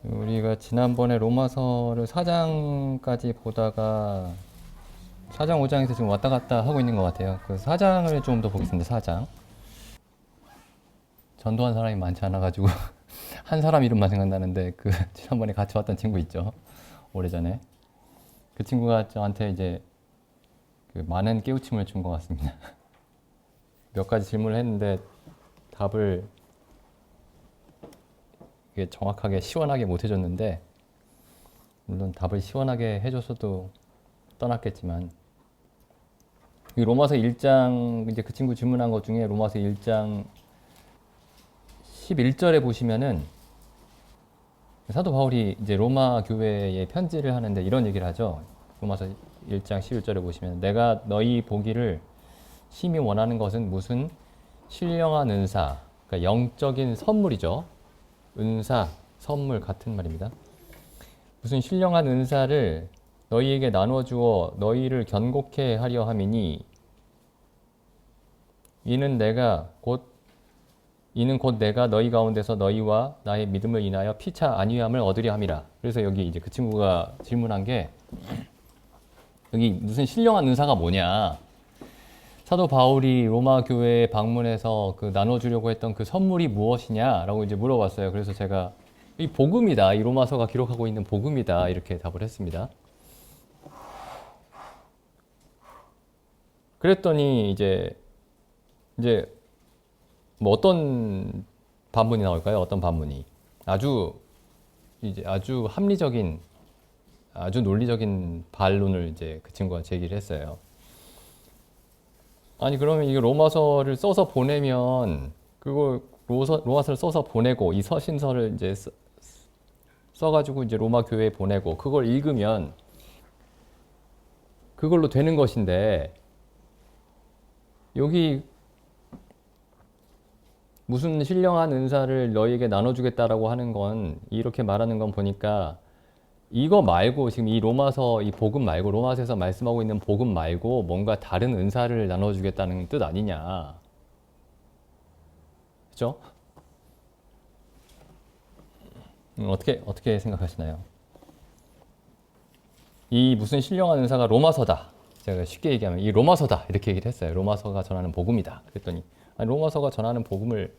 우리가 지난번에 로마서를 4장까지 보다가 4장 5장에서 지금 왔다 갔다 하고 있는 것 같아요. 그 4장을 좀 더 보겠습니다. 4장. 전도한 사람이 많지 않아가지고 한 사람 이름만 생각나는데 그 지난번에 같이 왔던 친구 있죠. 오래전에. 그 친구가 저한테 이제 그 많은 깨우침을 준 것 같습니다. 몇 가지 질문을 했는데 답을 이게 정확하게 시원하게 못 해줬는데 물론 답을 시원하게 해줬어도 떠났겠지만 이 로마서 1장 이제 그 친구 질문한 것 중에 로마서 1장 11절에 보시면은 사도 바울이 이제 로마 교회에 편지를 하는데 이런 얘기를 하죠. 로마서 1장 11절에 보시면 내가 너희 보기를 심히 원하는 것은 무슨 신령한 은사, 그러니까 영적인 선물이죠. 은사, 선물 같은 말입니다. 무슨 신령한 은사를 너희에게 나누어 주어 너희를 견고케 하려 함이니 이는 곧 내가 너희 가운데서 너희와 나의 믿음을 인하여 피차 안위함을 얻으려 함이라. 그래서 여기 이제 그 친구가 질문한 게 여기 무슨 신령한 은사가 뭐냐? 사도 바울이 로마 교회에 방문해서 그 나눠주려고 했던 그 선물이 무엇이냐라고 이제 물어봤어요. 그래서 제가 이 복음이다. 이 로마서가 기록하고 있는 복음이다. 이렇게 답을 했습니다. 그랬더니 이제 뭐 어떤 반문이 나올까요? 어떤 반문이 아주 합리적인 아주 논리적인 반론을 이제 그 친구가 제기를 했어요. 아니 그러면 이게 로마서를 써서 보내면 그걸 로마서를 써서 보내고 이 서신서를 이제 써가지고 이제 로마 교회에 보내고 그걸 읽으면 그걸로 되는 것인데 여기 무슨 신령한 은사를 너희에게 나눠주겠다라고 하는 건 이렇게 말하는 건 보니까 이거 말고 지금 이 로마서 이 복음 말고 로마서에서 말씀하고 있는 복음 말고 뭔가 다른 은사를 나눠주겠다는 뜻 아니냐. 그죠? 어떻게 생각하시나요? 이 무슨 신령한 은사가 로마서다. 제가 쉽게 얘기하면 이 로마서다 이렇게 얘기를 했어요. 로마서가 전하는 복음이다. 그랬더니 아니, 로마서가 전하는 복음을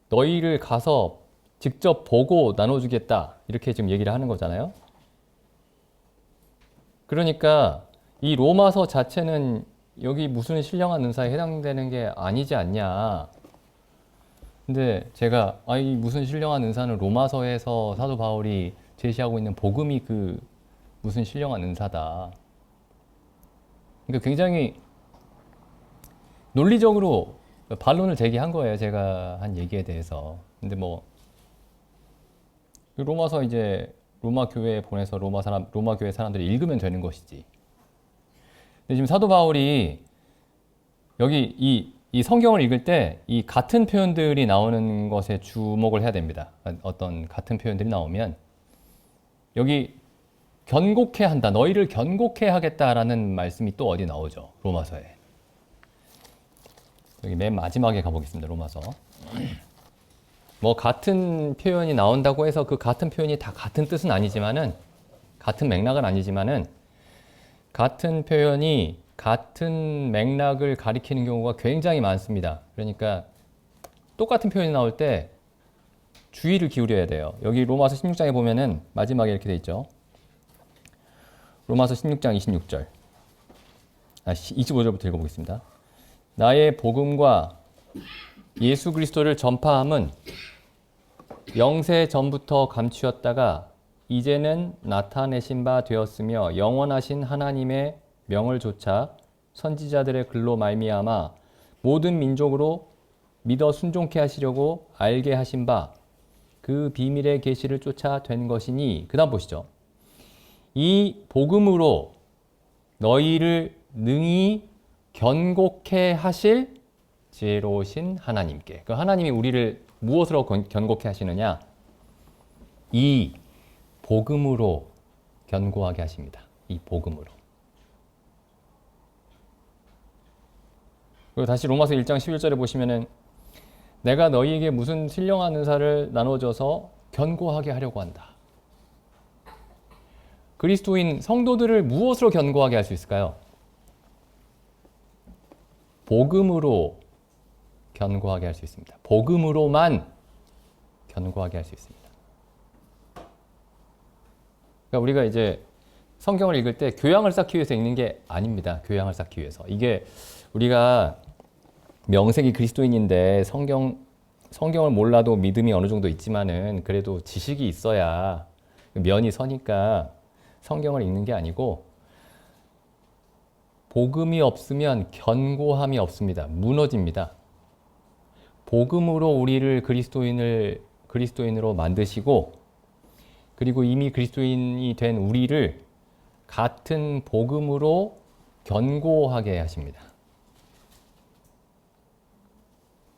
너희를 가서 직접 보고 나눠주겠다 이렇게 지금 얘기를 하는 거잖아요. 그러니까 이 로마서 자체는 여기 무슨 신령한 은사에 해당되는 게 아니지 않냐. 근데 제가 이 무슨 신령한 은사는 로마서에서 사도 바울이 제시하고 있는 복음이 그 무슨 신령한 은사다. 그러니까 굉장히 논리적으로 반론을 제기한 거예요. 제가 한 얘기에 대해서. 근데 뭐 로마서 이제 로마 교회에 보내서 로마 교회 사람들이 읽으면 되는 것이지. 근데 지금 사도 바울이 여기 이 성경을 읽을 때 이 같은 표현들이 나오는 것에 주목을 해야 됩니다. 어떤 같은 표현들이 나오면 여기 견고케 한다. 너희를 견고케 하겠다라는 말씀이 또 어디 나오죠. 로마서에. 여기 맨 마지막에 가보겠습니다. 로마서. 뭐 같은 표현이 나온다고 해서 그 같은 표현이 다 같은 뜻은 아니지만은 같은 맥락은 아니지만은 같은 표현이 같은 맥락을 가리키는 경우가 굉장히 많습니다. 그러니까 똑같은 표현이 나올 때 주의를 기울여야 돼요. 여기 로마서 16장에 보면은 마지막에 이렇게 돼 있죠. 로마서 16장 26절. 25절부터 읽어보겠습니다. 나의 복음과 예수 그리스도를 전파함은 영세 전부터 감추었다가 이제는 나타내신 바 되었으며 영원하신 하나님의 명을 조차 선지자들의 글로 말미암아 모든 민족으로 믿어 순종케 하시려고 알게 하신 바 그 비밀의 계시를 쫓아 된 것이니 그 다음 보시죠. 이 복음으로 너희를 능히 견고케 하실 지혜로우신 하나님께. 그 하나님이 우리를 무엇으로 견고케 하시느냐? 이 복음으로 견고하게 하십니다. 이 복음으로. 그리고 다시 로마서 1장 11절에 보시면은 내가 너희에게 무슨 신령한 은사를 나눠줘서 견고하게 하려고 한다. 그리스도인 성도들을 무엇으로 견고하게 할 수 있을까요? 복음으로 견고하게 할 수 있습니다. 복음으로만 견고하게 할 수 있습니다. 그러니까 우리가 이제 성경을 읽을 때 교양을 쌓기 위해서 읽는 게 아닙니다. 교양을 쌓기 위해서. 이게 우리가 명색이 그리스도인인데 성경을 몰라도 믿음이 어느 정도 있지만은 그래도 지식이 있어야 면이 서니까 성경을 읽는 게 아니고 복음이 없으면 견고함이 없습니다. 무너집니다. 복음으로 우리를 그리스도인으로 만드시고 그리고 이미 그리스도인이 된 우리를 같은 복음으로 견고하게 하십니다.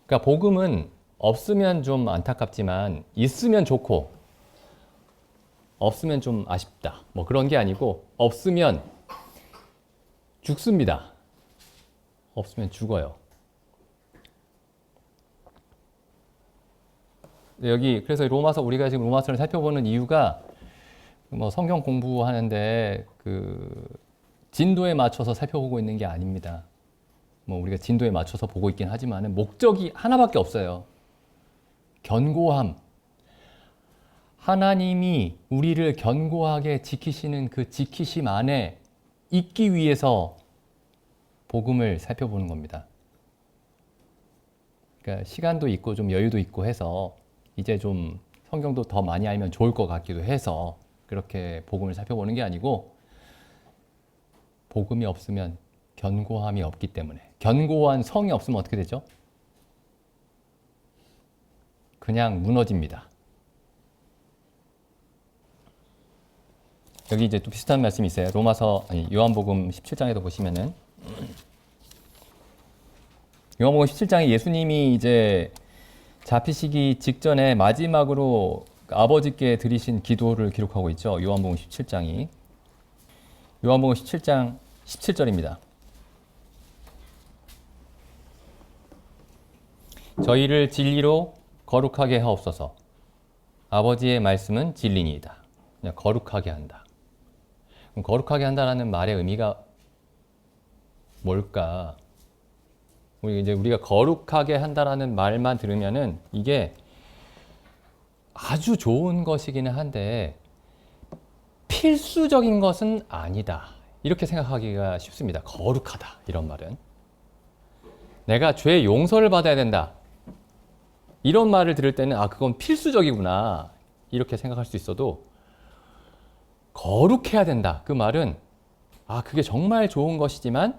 그러니까 복음은 없으면 좀 안타깝지만 있으면 좋고 없으면 좀 아쉽다. 뭐 그런 게 아니고 없으면 죽습니다. 없으면 죽어요. 여기 그래서 우리가 지금 로마서를 살펴보는 이유가 뭐 성경 공부하는데 그 진도에 맞춰서 살펴보고 있는 게 아닙니다. 뭐 우리가 진도에 맞춰서 보고 있긴 하지만은 목적이 하나밖에 없어요. 견고함. 하나님이 우리를 견고하게 지키시는 그 지키심 안에 있기 위해서 복음을 살펴보는 겁니다. 그러니까 시간도 있고 좀 여유도 있고 해서 이제 좀 성경도 더 많이 알면 좋을 것 같기도 해서 그렇게 복음을 살펴보는 게 아니고 복음이 없으면 견고함이 없기 때문에 견고한 성이 없으면 어떻게 되죠? 그냥 무너집니다. 여기 이제 또 비슷한 말씀이 있어요. 요한복음 17장에도 보시면은 요한복음 17장에 예수님이 이제 잡히시기 직전에 마지막으로 아버지께 드리신 기도를 기록하고 있죠. 요한복음 17장이. 요한복음 17장 17절입니다. 저희를 진리로 거룩하게 하옵소서. 아버지의 말씀은 진리니이다. 그냥 거룩하게 한다. 그럼 거룩하게 한다라는 말의 의미가 뭘까? 우리가 거룩하게 한다라는 말만 들으면은 이게 아주 좋은 것이기는 한데 필수적인 것은 아니다. 이렇게 생각하기가 쉽습니다. 거룩하다. 이런 말은. 내가 죄 용서를 받아야 된다. 이런 말을 들을 때는 그건 필수적이구나. 이렇게 생각할 수 있어도 거룩해야 된다. 그 말은 그게 정말 좋은 것이지만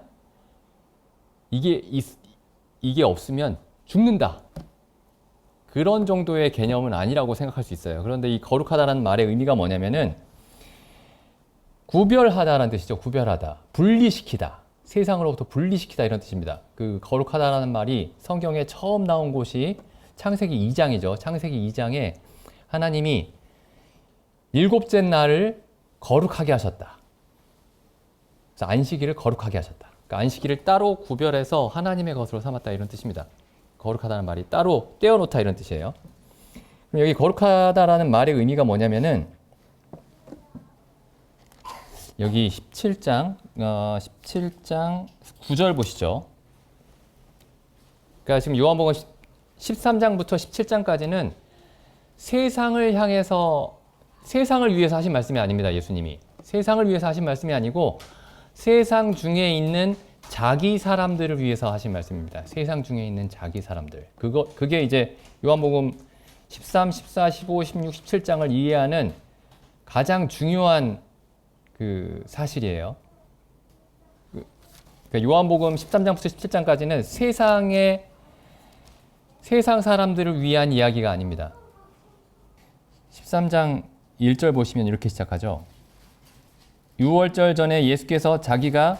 이게 없으면 죽는다. 그런 정도의 개념은 아니라고 생각할 수 있어요. 그런데 이 거룩하다라는 말의 의미가 뭐냐면은 구별하다라는 뜻이죠. 구별하다. 분리시키다. 세상으로부터 분리시키다 이런 뜻입니다. 그 거룩하다라는 말이 성경에 처음 나온 곳이 창세기 2장이죠. 창세기 2장에 하나님이 일곱째 날을 거룩하게 하셨다. 그래서 안식일을 거룩하게 하셨다. 그러니까 안식일을 따로 구별해서 하나님의 것으로 삼았다 이런 뜻입니다. 거룩하다는 말이 따로 떼어놓다 이런 뜻이에요. 그럼 여기 거룩하다라는 말의 의미가 뭐냐면은 여기 17장 9절 보시죠. 그러니까 지금 요한복음 13장부터 17장까지는 세상을 위해서 하신 말씀이 아닙니다. 예수님이. 세상을 위해서 하신 말씀이 아니고 세상 중에 있는 자기 사람들을 위해서 하신 말씀입니다. 세상 중에 있는 자기 사람들. 그게 이제 요한복음 13, 14, 15, 16, 17장을 이해하는 가장 중요한 그 사실이에요. 그러니까 요한복음 13장부터 17장까지는 세상 사람들을 위한 이야기가 아닙니다. 13장 1절 보시면 이렇게 시작하죠. 유월절 전에 예수께서 자기가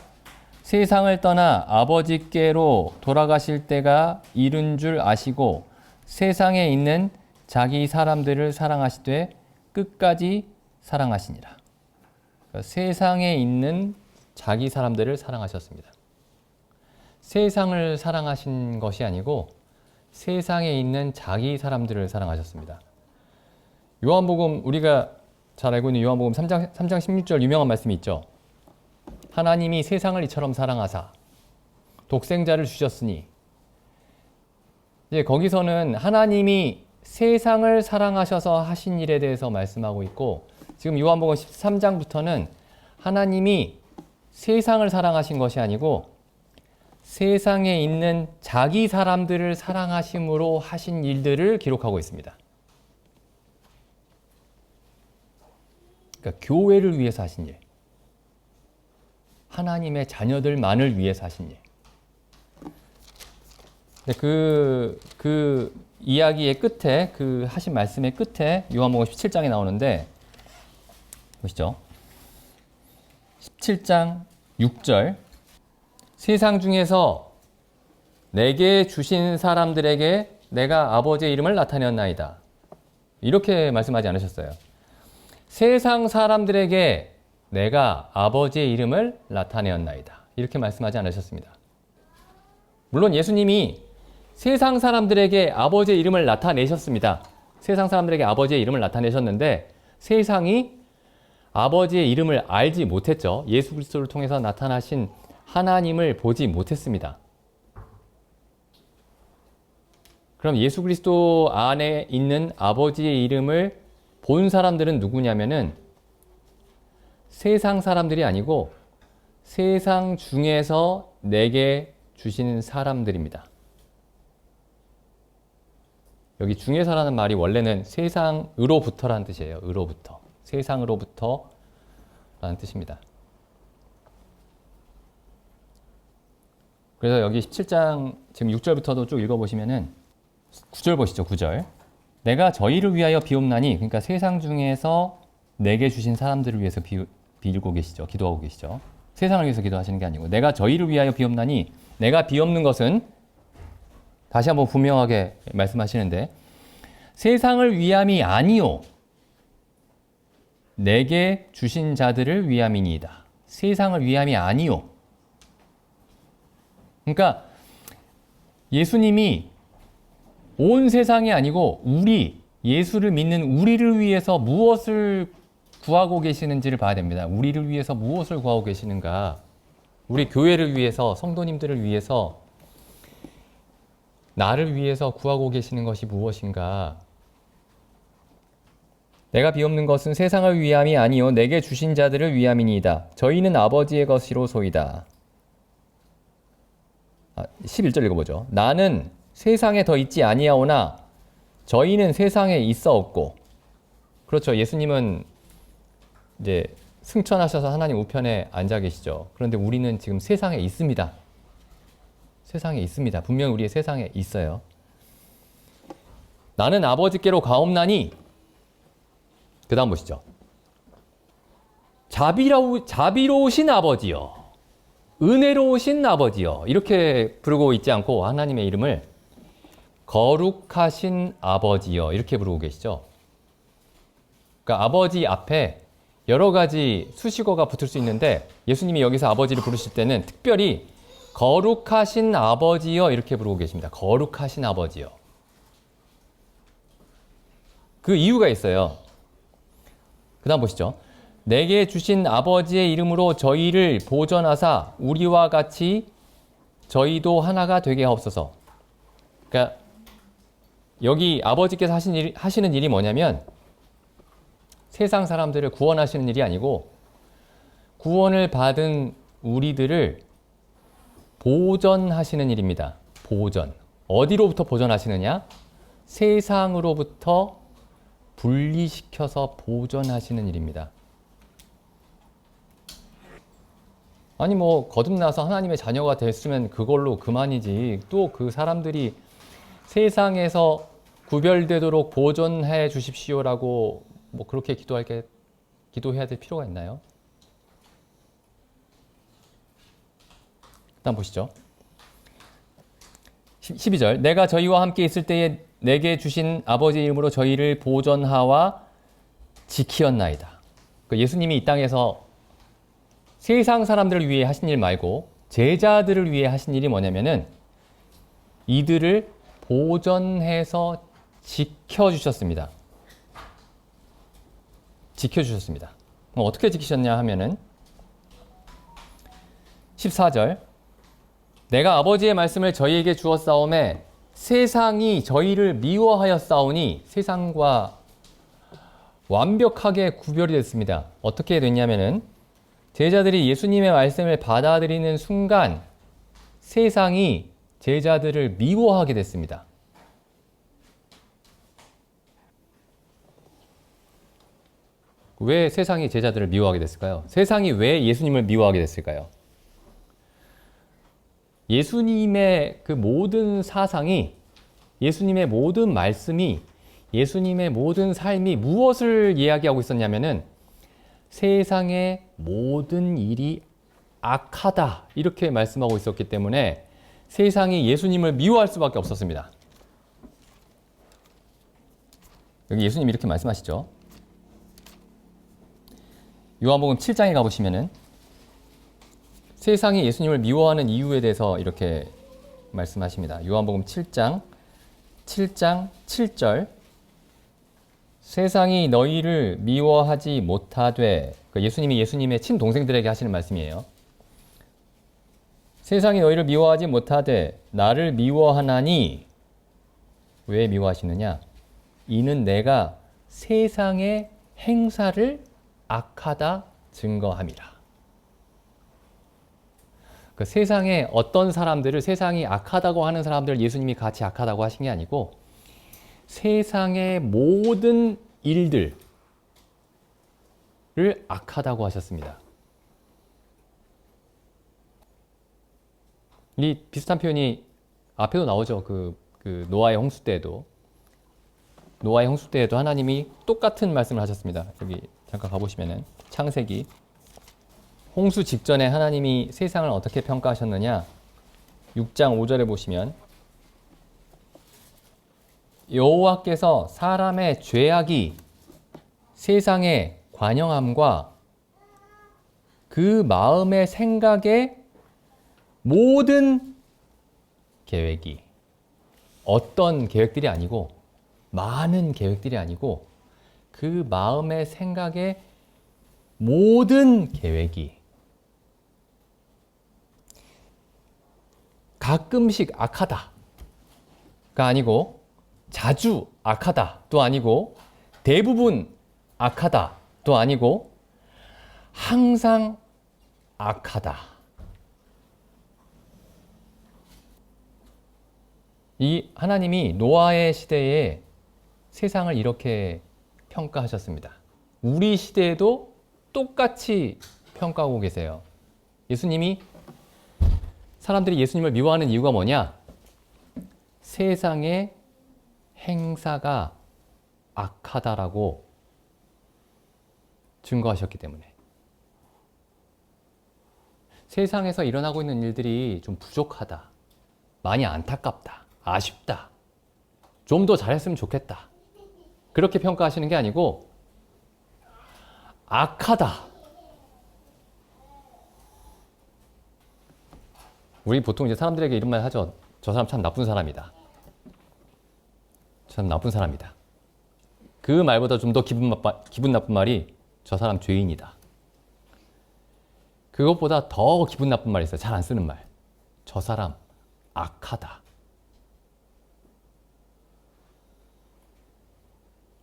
세상을 떠나 아버지께로 돌아가실 때가 이른 줄 아시고 세상에 있는 자기 사람들을 사랑하시되 끝까지 사랑하시니라. 그러니까 세상에 있는 자기 사람들을 사랑하셨습니다. 세상을 사랑하신 것이 아니고 세상에 있는 자기 사람들을 사랑하셨습니다. 요한복음 우리가 잘 알고 있는 요한복음 3장 16절 유명한 말씀이 있죠. 하나님이 세상을 이처럼 사랑하사 독생자를 주셨으니, 이제 거기서는 하나님이 세상을 사랑하셔서 하신 일에 대해서 말씀하고 있고, 지금 요한복음 13장부터는 하나님이 세상을 사랑하신 것이 아니고 세상에 있는 자기 사람들을 사랑하심으로 하신 일들을 기록하고 있습니다. 그러니까 교회를 위해서 하신 일, 하나님의 자녀들만을 위해서 하신 일. 그 이야기의 끝에, 그 하신 말씀의 끝에 요한복음 17장에 나오는데, 보시죠. 17장 6절. 세상 중에서 내게 주신 사람들에게 내가 아버지의 이름을 나타내었나이다. 이렇게 말씀하지 않으셨어요. 세상 사람들에게 내가 아버지의 이름을 나타내었나이다. 이렇게 말씀하지 않으셨습니다. 물론 예수님이 세상 사람들에게 아버지의 이름을 나타내셨습니다. 세상 사람들에게 아버지의 이름을 나타내셨는데 세상이 아버지의 이름을 알지 못했죠. 예수 그리스도를 통해서 나타나신 하나님을 보지 못했습니다. 그럼 예수 그리스도 안에 있는 아버지의 이름을 본 사람들은 누구냐면은 세상 사람들이 아니고 세상 중에서 내게 주신 사람들입니다. 여기 중에서라는 말이 원래는 세상으로부터라는 뜻이에요. 으로부터. 세상으로부터라는 뜻입니다. 그래서 여기 17장 지금 6절부터도 쭉 읽어보시면은 9절 보시죠. 9절. 내가 저희를 위하여 비옵나니, 그러니까 세상 중에서 내게 주신 사람들을 위해서 빌고 계시죠. 기도하고 계시죠. 세상을 위해서 기도하시는 게 아니고, 내가 저희를 위하여 비옵나니, 내가 비옵는 것은 다시 한번 분명하게 말씀하시는데, 세상을 위함이 아니요 내게 주신 자들을 위함이니이다. 세상을 위함이 아니요. 그러니까 예수님이 온 세상이 아니고 우리, 예수를 믿는 우리를 위해서 무엇을 구하고 계시는지를 봐야 됩니다. 우리를 위해서 무엇을 구하고 계시는가? 우리 교회를 위해서, 성도님들을 위해서, 나를 위해서 구하고 계시는 것이 무엇인가? 내가 비옵는 것은 세상을 위함이 아니요 내게 주신 자들을 위함이니이다. 저희는 아버지의 것이로소이다. 11절 읽어보죠. 나는 세상에 더 있지 아니하오나 저희는 세상에 있어없고. 그렇죠. 예수님은 이제 승천하셔서 하나님 우편에 앉아 계시죠. 그런데 우리는 지금 세상에 있습니다. 세상에 있습니다. 분명히 우리의 세상에 있어요. 나는 아버지께로 가옵나니, 그 다음 보시죠. 자비로우신 아버지여, 은혜로우신 아버지여, 이렇게 부르고 있지 않고 하나님의 이름을 거룩하신 아버지여, 이렇게 부르고 계시죠. 그러니까 아버지 앞에 여러 가지 수식어가 붙을 수 있는데 예수님이 여기서 아버지를 부르실 때는 특별히 거룩하신 아버지여 이렇게 부르고 계십니다. 거룩하신 아버지여. 그 이유가 있어요. 그 다음 보시죠. 내게 주신 아버지의 이름으로 저희를 보전하사 우리와 같이 저희도 하나가 되게 하옵소서. 그러니까 여기 아버지께서 하시는 일이 뭐냐면 세상 사람들을 구원하시는 일이 아니고 구원을 받은 우리들을 보전하시는 일입니다. 보전. 어디로부터 보전하시느냐? 세상으로부터 분리시켜서 보전하시는 일입니다. 아니 뭐 거듭나서 하나님의 자녀가 됐으면 그걸로 그만이지, 또 그 사람들이 세상에서 구별되도록 보존해 주십시오라고 뭐 그렇게 기도해야 될 필요가 있나요? 일단 보시죠. 12절. 내가 저희와 함께 있을 때에 내게 주신 아버지의 이름으로 저희를 보전하와 지키었나이다. 예수님이 이 땅에서 세상 사람들을 위해 하신 일 말고 제자들을 위해 하신 일이 뭐냐면은 이들을 보전해서 지켜주셨습니다. 지켜주셨습니다. 어떻게 지키셨냐 하면은 14절 내가 아버지의 말씀을 저희에게 주었사오매 세상이 저희를 미워하였사오니 세상과 완벽하게 구별이 됐습니다. 어떻게 됐냐면은 제자들이 예수님의 말씀을 받아들이는 순간 세상이 제자들을 미워하게 됐습니다. 왜 세상이 제자들을 미워하게 됐을까요? 세상이 왜 예수님을 미워하게 됐을까요? 예수님의 그 모든 사상이, 예수님의 모든 말씀이, 예수님의 모든 삶이 무엇을 이야기하고 있었냐면은 세상의 모든 일이 악하다 이렇게 말씀하고 있었기 때문에 세상이 예수님을 미워할 수밖에 없었습니다. 여기 예수님이 이렇게 말씀하시죠. 요한복음 7장에 가보시면은 세상이 예수님을 미워하는 이유에 대해서 이렇게 말씀하십니다. 요한복음 7장 7절 세상이 너희를 미워하지 못하되 예수님이 예수님의 친동생들에게 하시는 말씀이에요. 세상이 너희를 미워하지 못하되 나를 미워하나니 왜 미워하시느냐? 이는 내가 세상의 행사를 악하다 증거함이라. 그 세상에 어떤 사람들을 세상이 악하다고 하는 사람들을 예수님이 같이 악하다고 하신 게 아니고 세상의 모든 일들을 악하다고 하셨습니다. 이 비슷한 표현이 앞에도 나오죠. 그 노아의 홍수 때에도 하나님이 똑같은 말씀을 하셨습니다. 여기 잠깐 가보시면은 창세기 홍수 직전에 하나님이 세상을 어떻게 평가하셨느냐? 6장 5절에 보시면 여호와께서 사람의 죄악이 세상의 관영함과 그 마음의 생각의 모든 계획이 어떤 계획들이 아니고 많은 계획들이 아니고 그 마음의 생각의 모든 계획이 가끔씩 악하다가 아니고 자주 악하다도 아니고 대부분 악하다도 아니고 항상 악하다. 이 하나님이 노아의 시대에 세상을 이렇게 평가하셨습니다. 우리 시대에도 똑같이 평가하고 계세요. 예수님이 사람들이 예수님을 미워하는 이유가 뭐냐? 세상의 행사가 악하다라고 증거하셨기 때문에. 세상에서 일어나고 있는 일들이 좀 부족하다. 많이 안타깝다. 아쉽다. 좀 더 잘했으면 좋겠다. 그렇게 평가하시는 게 아니고 악하다. 우리 보통 이제 사람들에게 이런 말 하죠. 저 사람 참 나쁜 사람이다. 참 나쁜 사람이다. 그 말보다 좀 더 기분 나쁜 말이 저 사람 죄인이다. 그것보다 더 기분 나쁜 말이 있어요. 잘 안 쓰는 말. 저 사람 악하다.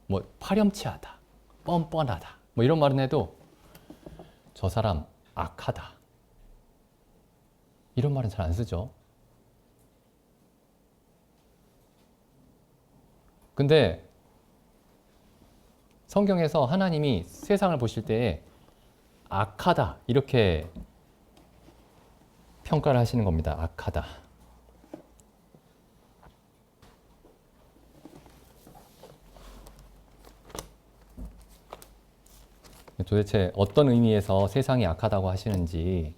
뭐 파렴치하다. 뻔뻔하다. 뭐 이런 말은 해도 저 사람 악하다. 이런 말은 잘 안 쓰죠. 근데 성경에서 하나님이 세상을 보실 때에 악하다 이렇게 평가를 하시는 겁니다. 악하다. 도대체 어떤 의미에서 세상이 악하다고 하시는지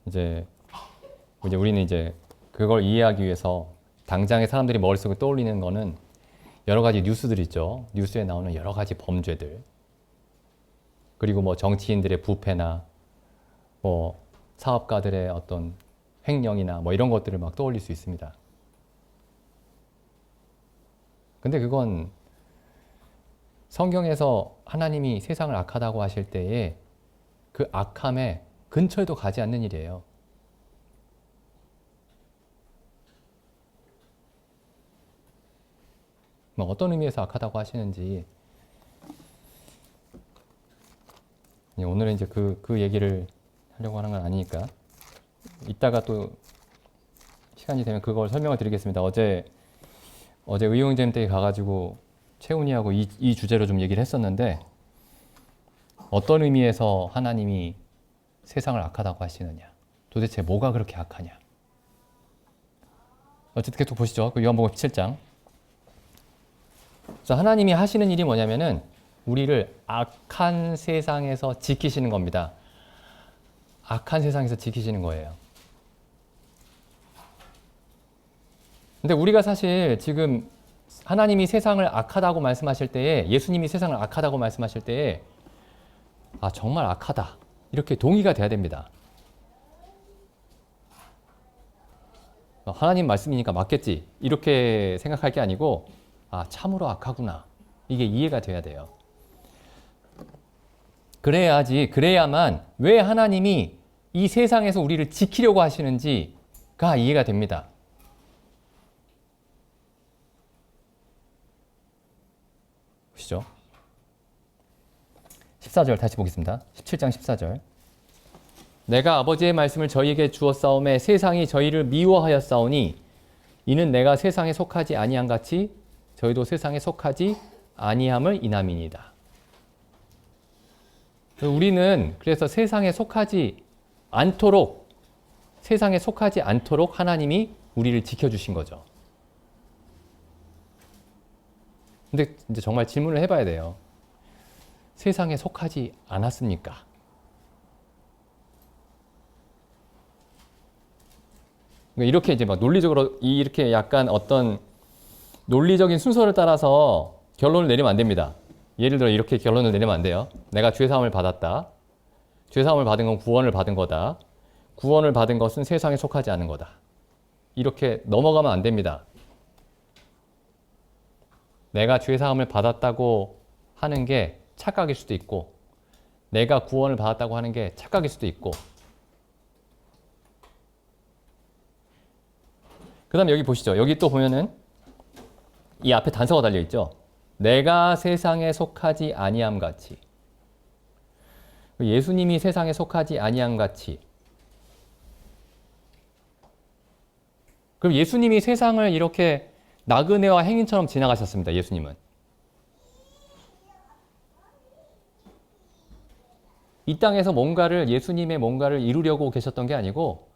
이제 우리는 이제 그걸 이해하기 위해서 당장의 사람들이 머릿속에 떠올리는 거는 여러 가지 뉴스들 있죠. 뉴스에 나오는 여러 가지 범죄들. 그리고 뭐 정치인들의 부패나 뭐 사업가들의 어떤 횡령이나 뭐 이런 것들을 막 떠올릴 수 있습니다. 근데 그건 성경에서 하나님이 세상을 악하다고 하실 때에 그 악함에 근처에도 가지 않는 일이에요. 뭐 어떤 의미에서 악하다고 하시는지 오늘은 이제 그 얘기를 하려고 하는 건 아니니까 이따가 또 시간이 되면 그걸 설명을 드리겠습니다. 어제 의용잼 때 가가지고 채훈이하고 이 주제로 좀 얘기를 했었는데 어떤 의미에서 하나님이 세상을 악하다고 하시느냐, 도대체 뭐가 그렇게 악하냐. 어쨌든 계속 보시죠. 그 요한복음 17장. 그래서 하나님이 하시는 일이 뭐냐면은 우리를 악한 세상에서 지키시는 겁니다. 악한 세상에서 지키시는 거예요. 근데 우리가 사실 지금 하나님이 세상을 악하다고 말씀하실 때에, 예수님이 세상을 악하다고 말씀하실 때에 아, 정말 악하다, 이렇게 동의가 돼야 됩니다. 하나님 말씀이니까 맞겠지, 이렇게 생각할 게 아니고 아, 참으로 악하구나, 이게 이해가 돼야 돼요. 그래야만 왜 하나님이 이 세상에서 우리를 지키려고 하시는지가 이해가 됩니다. 보시죠. 14절 다시 보겠습니다. 17장 14절. 내가 아버지의 말씀을 저희에게 주었사오매 세상이 저희를 미워하였사오니 이는 내가 세상에 속하지 아니한 같이 저희도 세상에 속하지 아니함을 인함이니이다. 우리는 그래서 세상에 속하지 않도록 하나님이 우리를 지켜주신 거죠. 근데 이제 정말 질문을 해봐야 돼요. 세상에 속하지 않았습니까? 이렇게 이제 막 논리적으로 이렇게 약간 어떤 논리적인 순서를 따라서 결론을 내리면 안 됩니다. 예를 들어 이렇게 결론을 내리면 안 돼요. 내가 죄사함을 받았다. 죄사함을 받은 건 구원을 받은 거다. 구원을 받은 것은 세상에 속하지 않은 거다. 이렇게 넘어가면 안 됩니다. 내가 죄사함을 받았다고 하는 게 착각일 수도 있고, 내가 구원을 받았다고 하는 게 착각일 수도 있고. 그 다음에 여기 보시죠. 여기 또 보면은 이 앞에 단서가 달려있죠. 내가 세상에 속하지 아니함 같이. 예수님이 세상에 속하지 아니함 같이. 그럼 예수님이 세상을 이렇게 나그네와 행인처럼 지나가셨습니다. 예수님은. 이 땅에서 예수님의 뭔가를 이루려고 계셨던 게 아니고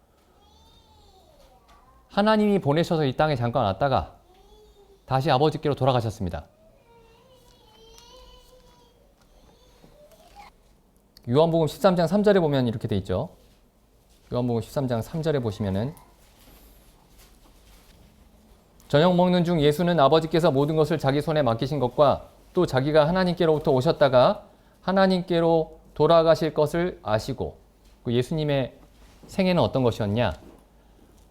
하나님이 보내셔서 이 땅에 잠깐 왔다가 다시 아버지께로 돌아가셨습니다. 요한복음 13장 3절에 보면 이렇게 돼 있죠. 요한복음 13장 3절에 보시면은 저녁 먹는 중 예수는 아버지께서 모든 것을 자기 손에 맡기신 것과 또 자기가 하나님께로부터 오셨다가 하나님께로 돌아가실 것을 아시고, 그 예수님의 생애는 어떤 것이었냐?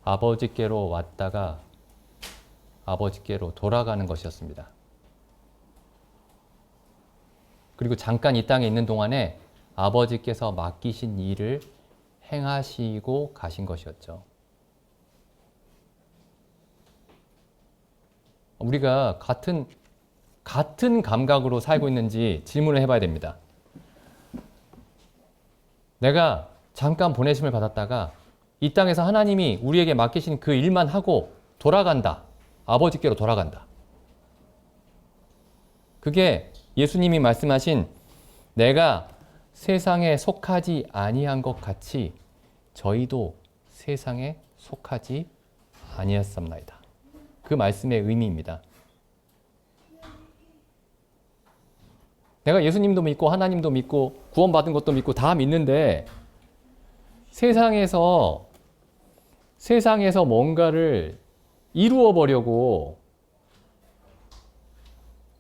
아버지께로 왔다가 아버지께로 돌아가는 것이었습니다. 그리고 잠깐 이 땅에 있는 동안에 아버지께서 맡기신 일을 행하시고 가신 것이었죠. 우리가 같은 감각으로 살고 있는지 질문을 해봐야 됩니다. 내가 잠깐 보내심을 받았다가 이 땅에서 하나님이 우리에게 맡기신 그 일만 하고 돌아간다. 아버지께로 돌아간다. 그게 예수님이 말씀하신 내가 세상에 속하지 아니한 것 같이 저희도 세상에 속하지 아니었습니다. 그 말씀의 의미입니다. 내가 예수님도 믿고 하나님도 믿고 구원받은 것도 믿고 다 믿는데 세상에서 뭔가를 이루어 보려고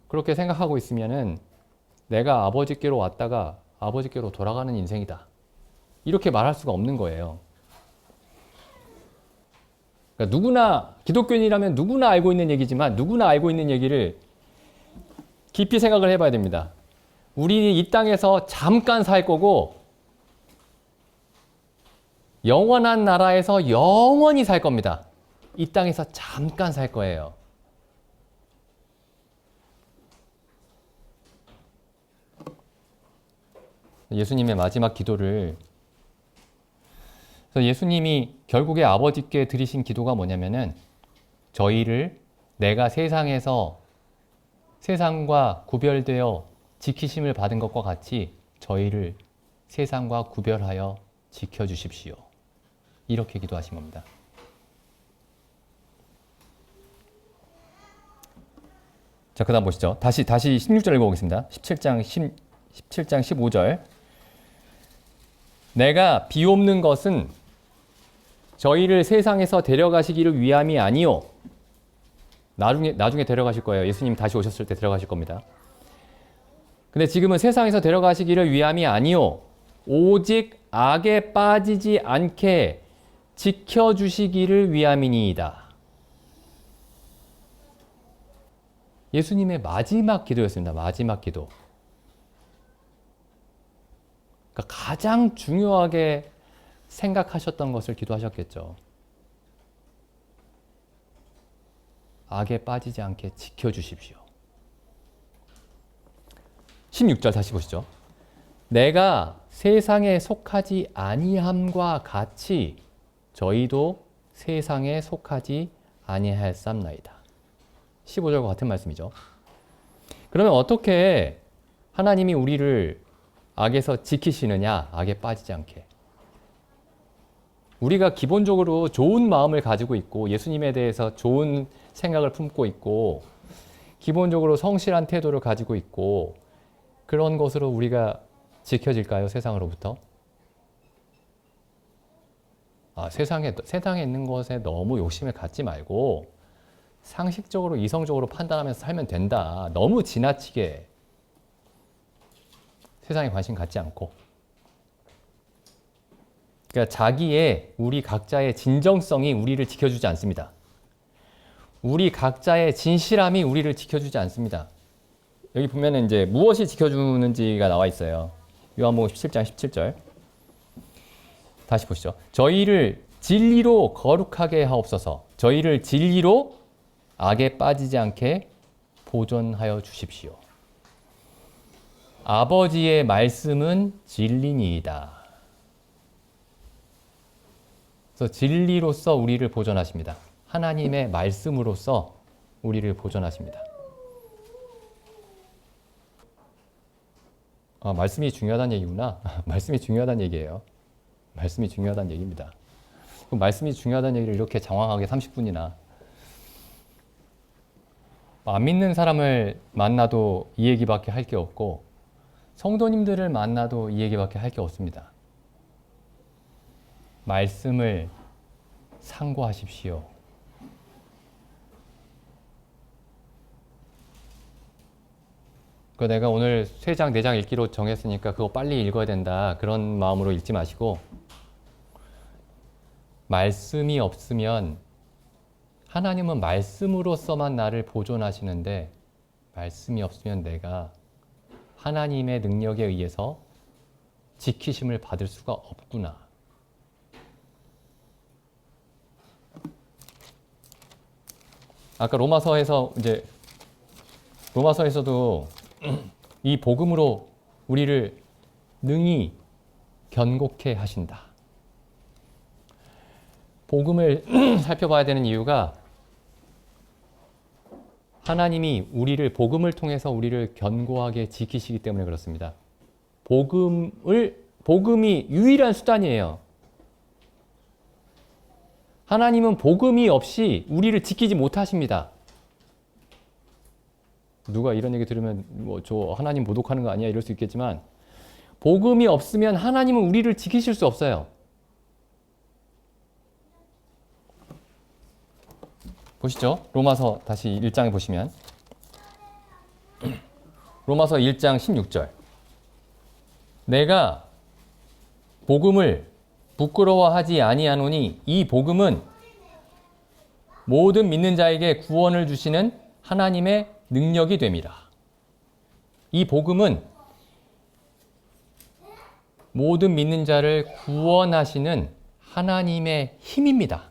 그렇게 생각하고 있으면은 내가 아버지께로 왔다가 아버지께로 돌아가는 인생이다. 이렇게 말할 수가 없는 거예요. 그러니까 기독교인이라면 누구나 알고 있는 얘기지만 누구나 알고 있는 얘기를 깊이 생각을 해봐야 됩니다. 우리 이 땅에서 잠깐 살 거고 영원한 나라에서 영원히 살 겁니다. 이 땅에서 잠깐 살 거예요. 예수님의 마지막 기도를, 그래서 예수님이 결국에 아버지께 드리신 기도가 뭐냐면은 저희를 내가 세상에서 세상과 구별되어 지키심을 받은 것과 같이 저희를 세상과 구별하여 지켜주십시오. 이렇게 기도하신 겁니다. 자, 그 다음 보시죠. 다시 16절 읽어보겠습니다. 17장 15절. 내가 비옵는 것은 저희를 세상에서 데려가시기를 위함이 아니요. 나중에 데려가실 거예요. 예수님 다시 오셨을 때 데려가실 겁니다. 근데 지금은 세상에서 데려가시기를 위함이 아니요. 오직 악에 빠지지 않게 지켜주시기를 위함이니이다. 예수님의 마지막 기도였습니다. 마지막 기도. 그러니까 가장 중요하게 생각하셨던 것을 기도하셨겠죠. 악에 빠지지 않게 지켜주십시오. 16절 다시 보시죠. 내가 세상에 속하지 아니함과 같이 저희도 세상에 속하지 아니하였삼나이다. 15절과 같은 말씀이죠. 그러면 어떻게 하나님이 우리를 악에서 지키시느냐? 악에 빠지지 않게. 우리가 기본적으로 좋은 마음을 가지고 있고 예수님에 대해서 좋은 생각을 품고 있고 기본적으로 성실한 태도를 가지고 있고 그런 것으로 우리가 지켜질까요? 세상으로부터? 세상에 있는 것에 너무 욕심을 갖지 말고 상식적으로 이성적으로 판단하면서 살면 된다. 너무 지나치게 세상에 관심 갖지 않고. 그러니까 자기의 우리 각자의 진정성이 우리를 지켜주지 않습니다. 우리 각자의 진실함이 우리를 지켜주지 않습니다. 여기 보면은 이제 무엇이 지켜주는지가 나와 있어요. 요한복음 17장 17절. 다시 보시죠. 저희를 진리로 거룩하게 하옵소서. 저희를 진리로 악에 빠지지 않게 보존하여 주십시오. 아버지의 말씀은 진리니이다. 그래서 진리로서 우리를 보존하십니다. 하나님의 말씀으로서 우리를 보존하십니다. 말씀이 중요하다는 얘기구나. 말씀이 중요하다는 얘기예요. 말씀이 중요하다는 얘기입니다. 말씀이 중요하다는 얘기를 이렇게 장황하게 30분이나 안 믿는 사람을 만나도 이 얘기밖에 할 게 없고 성도님들을 만나도 이 얘기밖에 할 게 없습니다. 말씀을 상고하십시오. 내가 오늘 3장, 4장 읽기로 정했으니까 그거 빨리 읽어야 된다. 그런 마음으로 읽지 마시고 말씀이 없으면 하나님은 말씀으로서만 나를 보존하시는데 말씀이 없으면 내가 하나님의 능력에 의해서 지키심을 받을 수가 없구나. 아까 로마서에서도 이 복음으로 우리를 능히 견고케 하신다. 복음을 살펴봐야 되는 이유가 하나님이 복음을 통해서 우리를 견고하게 지키시기 때문에 그렇습니다. 복음이 유일한 수단이에요. 하나님은 복음이 없이 우리를 지키지 못하십니다. 누가 이런 얘기 들으면 저 하나님 모독하는 거 아니야 이럴 수 있겠지만 복음이 없으면 하나님은 우리를 지키실 수 없어요. 보시죠. 로마서 다시 1장에 보시면 로마서 1장 16절. 내가 복음을 부끄러워하지 아니하노니 이 복음은 모든 믿는 자에게 구원을 주시는 하나님의 능력이 됨이라. 이 복음은 모든 믿는 자를 구원하시는 하나님의 힘입니다.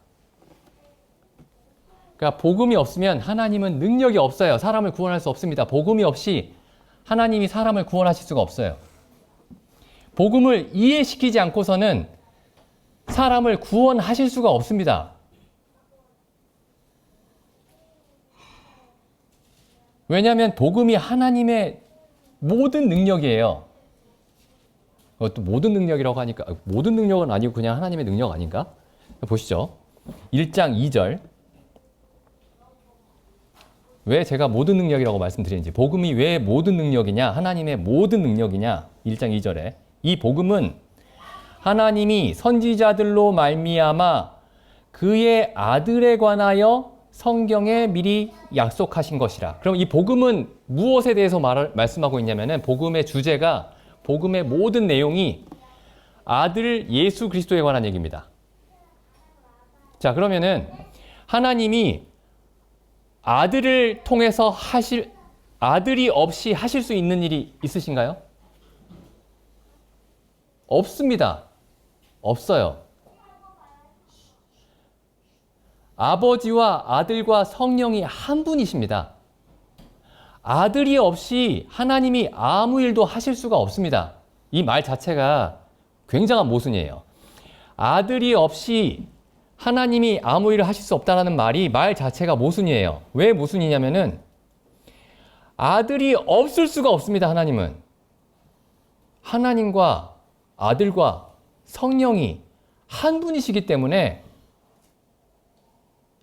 그러니까 복음이 없으면 하나님은 능력이 없어요. 사람을 구원할 수 없습니다. 복음이 없이 하나님이 사람을 구원하실 수가 없어요. 복음을 이해시키지 않고서는 사람을 구원하실 수가 없습니다. 왜냐하면 복음이 하나님의 모든 능력이에요. 또 모든 능력이라고 하니까 모든 능력은 아니고 그냥 하나님의 능력 아닌가? 보시죠. 1장 2절. 왜 제가 모든 능력이라고 말씀드리는지, 복음이 왜 모든 능력이냐, 하나님의 모든 능력이냐, 1장 2절에 이 복음은 하나님이 선지자들로 말미암아 그의 아들에 관하여 성경에 미리 약속하신 것이라. 그럼 이 복음은 무엇에 대해서 말씀하고 있냐면은, 복음의 주제가, 복음의 모든 내용이 아들 예수 그리스도에 관한 얘기입니다. 자, 그러면은 하나님이 아들을 통해서 아들이 없이 하실 수 있는 일이 있으신가요? 없습니다. 없어요. 아버지와 아들과 성령이 한 분이십니다. 아들이 없이 하나님이 아무 일도 하실 수가 없습니다. 이 말 자체가 굉장한 모순이에요. 아들이 없이 하나님이 아무 일을 하실 수 없다는 말이 말 자체가 모순이에요. 왜 모순이냐면은 아들이 없을 수가 없습니다. 하나님은. 하나님과 아들과 성령이 한 분이시기 때문에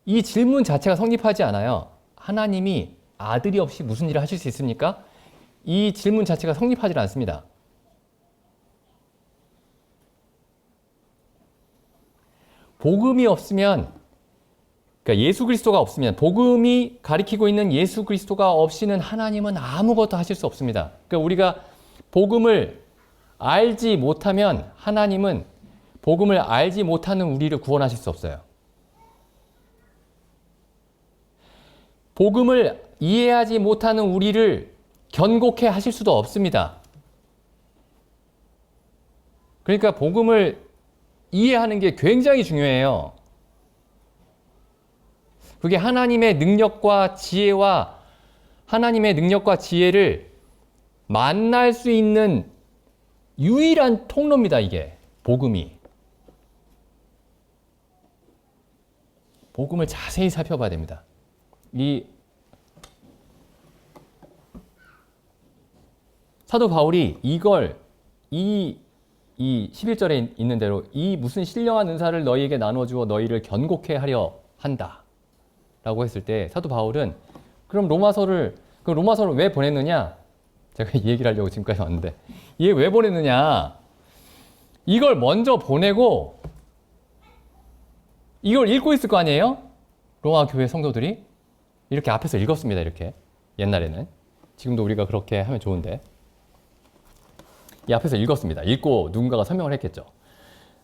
이 질문 자체가 성립하지 않아요. 하나님이 아들이 없이 무슨 일을 하실 수 있습니까? 이 질문 자체가 성립하지 않습니다. 복음이 없으면, 그러니까 예수 그리스도가 없으면, 복음이 가리키고 있는 예수 그리스도가 없이는 하나님은 아무것도 하실 수 없습니다. 그러니까 우리가 복음을 알지 못하면 하나님은 복음을 알지 못하는 우리를 구원하실 수 없어요. 복음을 이해하지 못하는 우리를 견고케 하실 수도 없습니다. 그러니까 복음을 이해하는 게 굉장히 중요해요. 그게 하나님의 능력과 지혜와 하나님의 능력과 지혜를 만날 수 있는 유일한 통로입니다. 이게 복음이. 복음을 자세히 살펴봐야 됩니다. 이 사도 바울이 이걸 이 11절에 있는 대로 이 무슨 신령한 은사를 너희에게 나눠주어 너희를 견고케 하려 한다 라고 했을 때, 사도 바울은 그럼 로마서를 왜 보냈느냐? 제가 이 얘기를 하려고 지금까지 왔는데, 얘 왜 보냈느냐? 이걸 먼저 보내고 이걸 읽고 있을 거 아니에요? 로마 교회 성도들이 이렇게 앞에서 읽었습니다. 이렇게 옛날에는. 지금도 우리가 그렇게 하면 좋은데, 이 앞에서 읽었습니다. 읽고 누군가가 설명을 했겠죠.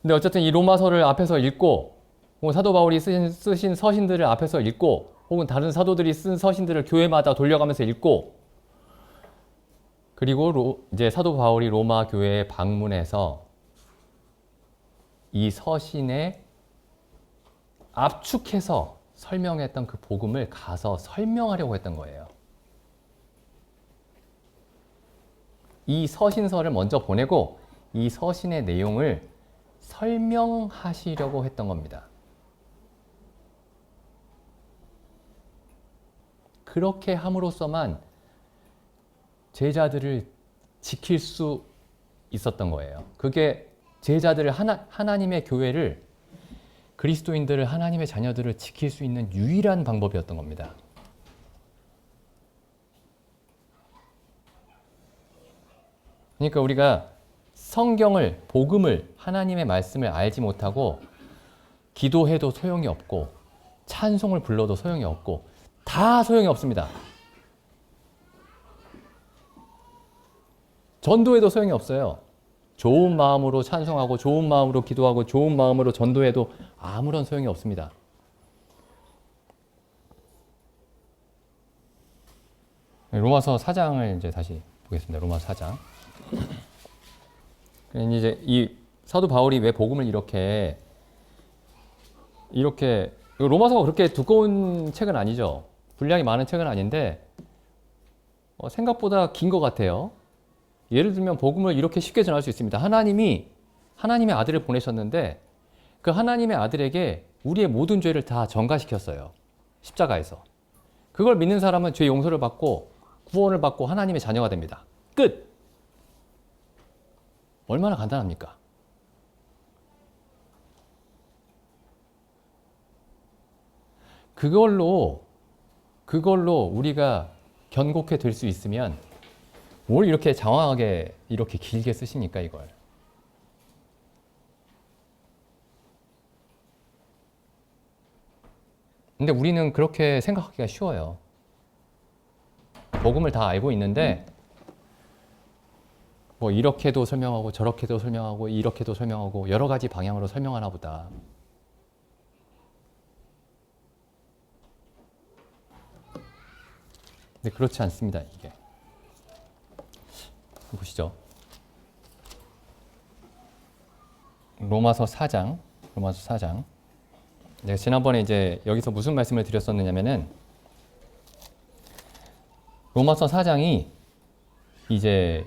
근데 어쨌든 이 로마서를 앞에서 읽고, 혹은 사도 바울이 쓰신 서신들을 앞에서 읽고, 혹은 다른 사도들이 쓴 서신들을 교회마다 돌려가면서 읽고, 그리고 이제 사도 바울이 로마 교회에 방문해서 이 서신에 압축해서 설명했던 그 복음을 가서 설명하려고 했던 거예요. 이 서신서를 먼저 보내고 이 서신의 내용을 설명하시려고 했던 겁니다. 그렇게 함으로써만 제자들을 지킬 수 있었던 거예요. 그게 제자들을 하나님의 교회를, 그리스도인들을, 하나님의 자녀들을 지킬 수 있는 유일한 방법이었던 겁니다. 그러니까 우리가 성경을, 복음을, 하나님의 말씀을 알지 못하고 기도해도 소용이 없고 찬송을 불러도 소용이 없고 다 소용이 없습니다. 전도해도 소용이 없어요. 좋은 마음으로 찬송하고 좋은 마음으로 기도하고 좋은 마음으로 전도해도 아무런 소용이 없습니다. 로마서 4장을 이제 다시 보겠습니다. 로마서 4장. 이제 이 사도 바울이 왜 복음을 이렇게 로마서가 그렇게 두꺼운 책은 아니죠. 분량이 많은 책은 아닌데 생각보다 긴 것 같아요. 예를 들면 복음을 이렇게 쉽게 전할 수 있습니다. 하나님의 아들을 보내셨는데 그 하나님의 아들에게 우리의 모든 죄를 다 전가시켰어요. 십자가에서. 그걸 믿는 사람은 죄 용서를 받고 구원을 받고 하나님의 자녀가 됩니다. 끝! 얼마나 간단합니까? 그걸로 우리가 견고케 될 수 있으면 뭘 이렇게 장황하게 이렇게 길게 쓰십니까, 이걸? 근데 우리는 그렇게 생각하기가 쉬워요. 복음을 다 알고 있는데 뭐 이렇게도 설명하고 저렇게도 설명하고 이렇게도 설명하고 여러 가지 방향으로 설명하나 보다. 근데 그렇지 않습니다, 이게. 보시죠. 로마서 4장. 네, 지난번에 이제 여기서 무슨 말씀을 드렸었느냐면은 로마서 4장이 이제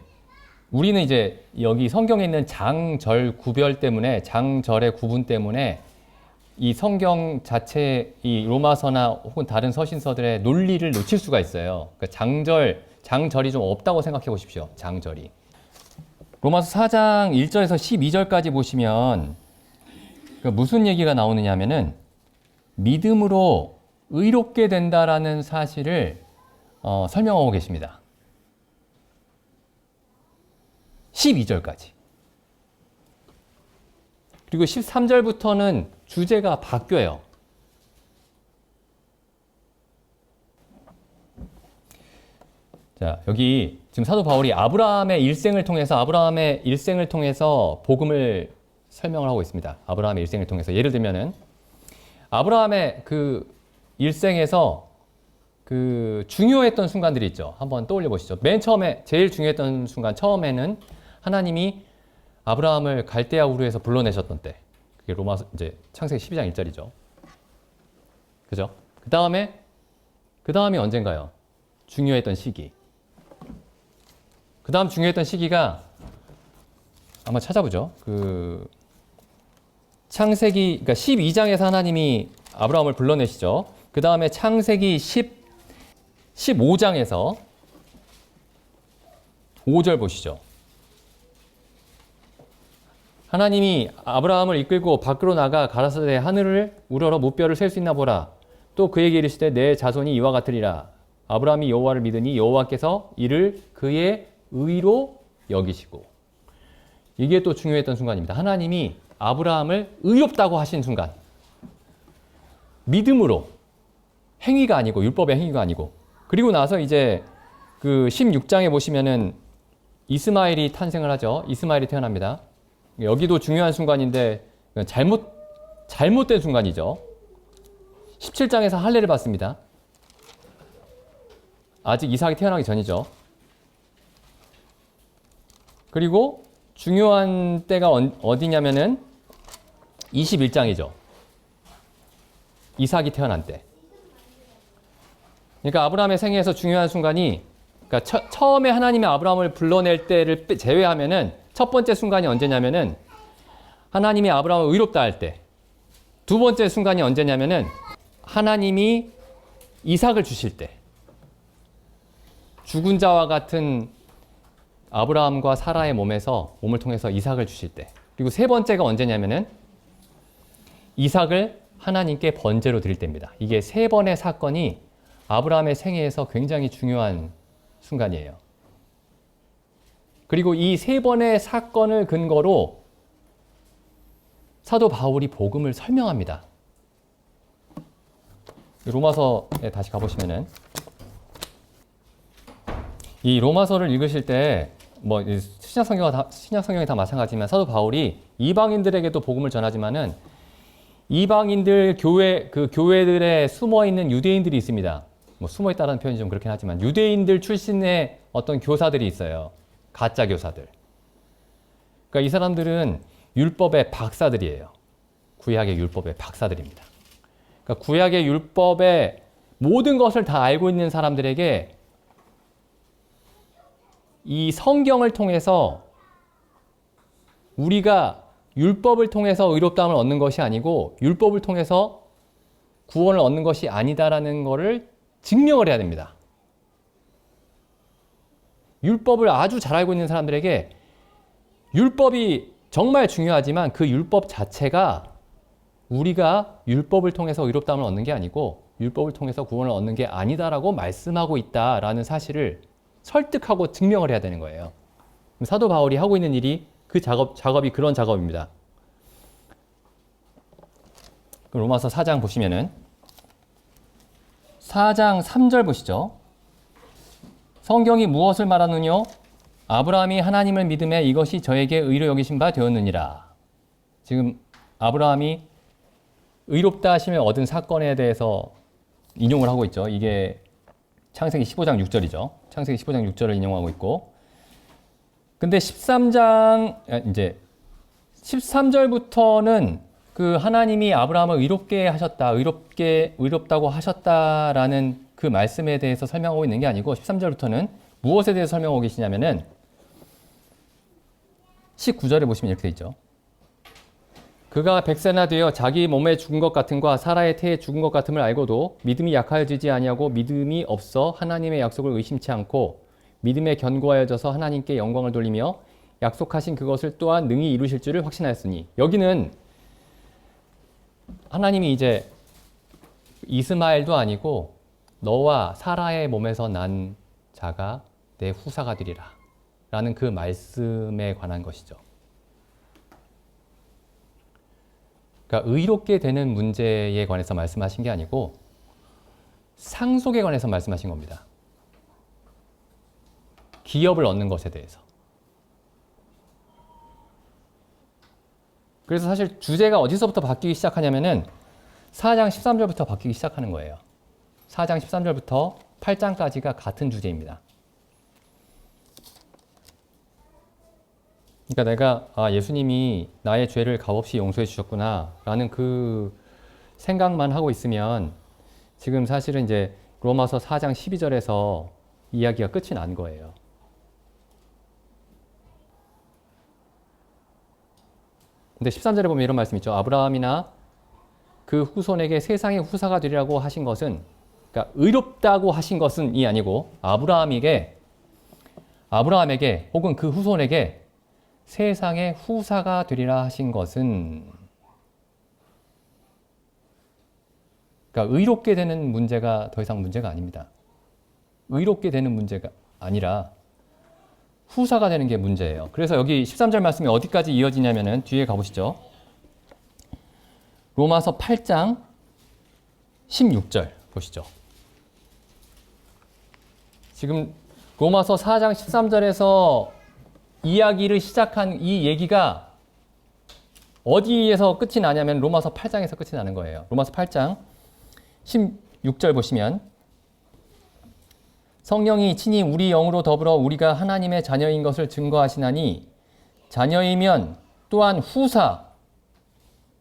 우리는 이제 여기 성경에 있는 장절 구별 때문에 장절의 구분 때문에 이 성경 자체 이 로마서나 혹은 다른 서신서들의 논리를 놓칠 수가 있어요. 그러니까 장절이 좀 없다고 생각해 보십시오. 장절이. 로마서 4장 1절에서 12절까지 보시면 무슨 얘기가 나오느냐 하면은 믿음으로 의롭게 된다라는 사실을 설명하고 계십니다. 12절까지. 그리고 13절부터는 주제가 바뀌어요. 자, 여기 지금 사도 바울이 아브라함의 일생을 통해서 복음을 설명을 하고 있습니다. 아브라함의 일생을 통해서. 예를 들면은 아브라함의 그 일생에서 그 중요했던 순간들이 있죠. 한번 떠올려 보시죠. 맨 처음에 제일 중요했던 순간, 처음에는 하나님이 아브라함을 갈대아 우르에서 불러내셨던 때. 그게 로마서 이제 창세기 12장 1절이죠. 그죠? 그 다음이 언젠가요? 중요했던 시기. 그 다음 중요했던 시기가 아마 찾아보죠. 창세기, 그러니까 12장에서 하나님이 아브라함을 불러내시죠. 그 다음에 창세기 15장에서 5절 보시죠. 하나님이 아브라함을 이끌고 밖으로 나가 가라사대 하늘을 우러러 무뼈를 셀 수 있나 보라. 또 그에게 이르시되 내 자손이 이와 같으리라. 아브라함이 여호와를 믿으니 여호와께서 이를 그의 의로 여기시고. 이게 또 중요했던 순간입니다. 하나님이 아브라함을 의롭다고 하신 순간. 믿음으로. 행위가 아니고, 율법의 행위가 아니고. 그리고 나서 이제 그 16장에 보시면은 이스마엘이 탄생을 하죠. 이스마엘이 태어납니다. 여기도 중요한 순간인데 잘못된 순간이죠. 17장에서 할례를 받습니다. 아직 이삭이 태어나기 전이죠. 그리고 중요한 때가 어디냐면은 21장이죠. 이삭이 태어난 때. 그러니까 아브라함의 생애에서 중요한 순간이, 그러니까 처음에 하나님이 아브라함을 불러낼 때를 제외하면은 첫 번째 순간이 언제냐면은 하나님이 아브라함을 의롭다 할 때. 두 번째 순간이 언제냐면은 하나님이 이삭을 주실 때. 죽은 자와 같은 아브라함과 사라의 몸을 통해서 이삭을 주실 때. 그리고 세 번째가 언제냐면은 이삭을 하나님께 번제로 드릴 때입니다. 이게 세 번의 사건이 아브라함의 생애에서 굉장히 중요한 순간이에요. 그리고 이 세 번의 사건을 근거로 사도 바울이 복음을 설명합니다. 로마서에 다시 가보시면은 이 로마서를 읽으실 때 뭐 신약 성경이 다 마찬가지지만 사도 바울이 이방인들에게도 복음을 전하지만은 이방인들 교회들에 숨어 있는 유대인들이 있습니다. 뭐 숨어 있다는 표현이 좀 그렇긴 하지만 유대인들 출신의 어떤 교사들이 있어요. 가짜 교사들. 그러니까 이 사람들은 율법의 박사들이에요. 구약의 율법의 박사들입니다. 그러니까 구약의 율법의 모든 것을 다 알고 있는 사람들에게 이 성경을 통해서 우리가 율법을 통해서 의롭다함을 얻는 것이 아니고 율법을 통해서 구원을 얻는 것이 아니다라는 것을 증명을 해야 됩니다. 율법을 아주 잘 알고 있는 사람들에게 율법이 정말 중요하지만 그 율법 자체가 우리가 율법을 통해서 의롭다함을 얻는 게 아니고 율법을 통해서 구원을 얻는 게 아니다라고 말씀하고 있다라는 사실을 설득하고 증명을 해야 되는 거예요. 사도 바울이 하고 있는 일이 그 작업이 그런 작업입니다. 로마서 4장 보시면은 4장 3절 보시죠. 성경이 무엇을 말하느뇨? 아브라함이 하나님을 믿음에 이것이 저에게 의로 여기신 바 되었느니라. 지금 아브라함이 의롭다 하심을 얻은 사건에 대해서 인용을 하고 있죠. 이게 창세기 15장 6절이죠. 창세기 15장 6절을 인용하고 있고. 근데 13절부터는 그 하나님이 아브라함을 의롭게 하셨다, 의롭다고 하셨다라는 그 말씀에 대해서 설명하고 있는 게 아니고 13절부터는 무엇에 대해서 설명하고 계시냐면은 19절에 보시면 이렇게 돼 있죠. 그가 백세나 되어 자기 몸에 죽은 것 같음과 사라의 태에 죽은 것 같음을 알고도 믿음이 약하여지지 아니하고 믿음이 없어 하나님의 약속을 의심치 않고 믿음에 견고하여져서 하나님께 영광을 돌리며 약속하신 그것을 또한 능히 이루실 줄을 확신하였으니 여기는 하나님이 이제 이스마엘도 아니고 너와 사라의 몸에서 난 자가 내 후사가 되리라 라는 그 말씀에 관한 것이죠. 그러니까 의롭게 되는 문제에 관해서 말씀하신 게 아니고 상속에 관해서 말씀하신 겁니다. 기업을 얻는 것에 대해서. 그래서 사실 주제가 어디서부터 바뀌기 시작하냐면은 4장 13절부터 바뀌기 시작하는 거예요. 4장 13절부터 8장까지가 같은 주제입니다. 그러니까 내가 예수님이 나의 죄를 값없이 용서해 주셨구나 라는 그 생각만 하고 있으면 지금 사실은 이제 로마서 4장 12절에서 이야기가 끝이 난 거예요. 근데 13절에 보면 이런 말씀 있죠. 아브라함이나 그 후손에게 세상의 후사가 되리라고 하신 것은, 그러니까 의롭다고 하신 것은 이 아니고 아브라함에게 혹은 그 후손에게 세상의 후사가 되리라 하신 것은, 그러니까 의롭게 되는 문제가 더 이상 문제가 아닙니다. 의롭게 되는 문제가 아니라 후사가 되는 게 문제예요. 그래서 여기 13절 말씀이 어디까지 이어지냐면은 뒤에 가보시죠. 로마서 8장 16절 보시죠. 지금 로마서 4장 13절에서 이야기를 시작한 이 얘기가 어디에서 끝이 나냐면 로마서 8장에서 끝이 나는 거예요. 로마서 8장 16절 보시면 성령이 친히 우리 영으로 더불어 우리가 하나님의 자녀인 것을 증거하시나니 자녀이면 또한 후사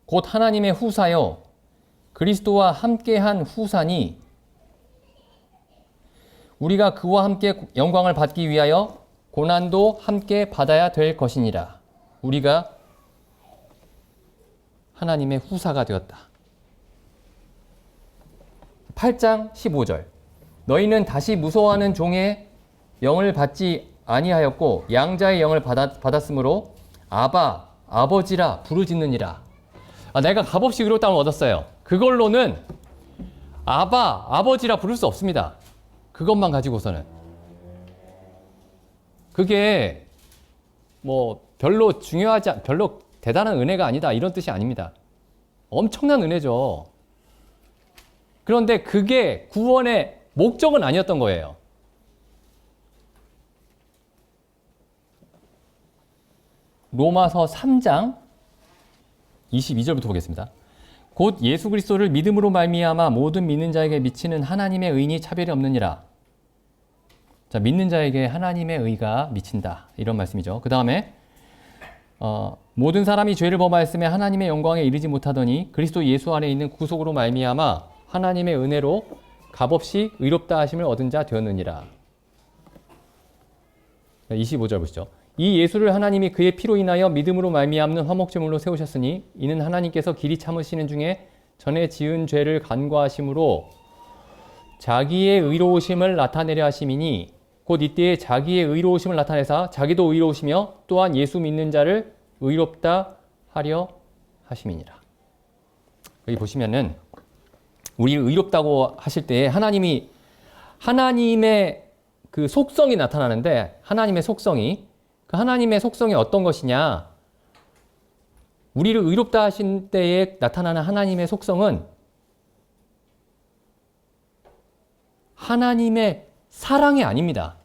곧 하나님의 후사요 그리스도와 함께한 후사니 우리가 그와 함께 영광을 받기 위하여 고난도 함께 받아야 될 것이니라. 우리가 하나님의 후사가 되었다. 8장 15절 너희는 다시 무서워하는 종의 영을 받지 아니하였고 양자의 영을 받았으므로 아바, 아버지라 부르짖느니라. 내가 값없이 의롭다함을 얻었어요. 그걸로는 아바, 아버지라 부를 수 없습니다. 그것만 가지고서는. 그게 뭐 별로 대단한 은혜가 아니다 이런 뜻이 아닙니다. 엄청난 은혜죠. 그런데 그게 구원의 목적은 아니었던 거예요. 로마서 3장 22절부터 보겠습니다. 곧 예수 그리스도를 믿음으로 말미암아 모든 믿는 자에게 미치는 하나님의 의인이 차별이 없느니라. 자, 믿는 자에게 하나님의 의가 미친다. 이런 말씀이죠. 그 다음에 모든 사람이 죄를 범하였음에 하나님의 영광에 이르지 못하더니 그리스도 예수 안에 있는 구속으로 말미암아 하나님의 은혜로 값없이 의롭다 하심을 얻은 자 되었느니라. 25절 보시죠. 이 예수를 하나님이 그의 피로 인하여 믿음으로 말미암는 화목제물로 세우셨으니 이는 하나님께서 길이 참으시는 중에 전에 지은 죄를 간과하심으로 자기의 의로우심을 나타내려 하심이니 곧 이때에 자기의 의로우심을 나타내사 자기도 의로우시며 또한 예수 믿는 자를 의롭다 하려 하심이니라. 여기 보시면은 우리를 의롭다고 하실 때 하나님의 그 속성이 나타나는데 하나님의 속성이 그 하나님의 속성이 어떤 것이냐? 우리를 의롭다 하신 때에 나타나는 하나님의 속성은 하나님의 사랑이 아닙니다.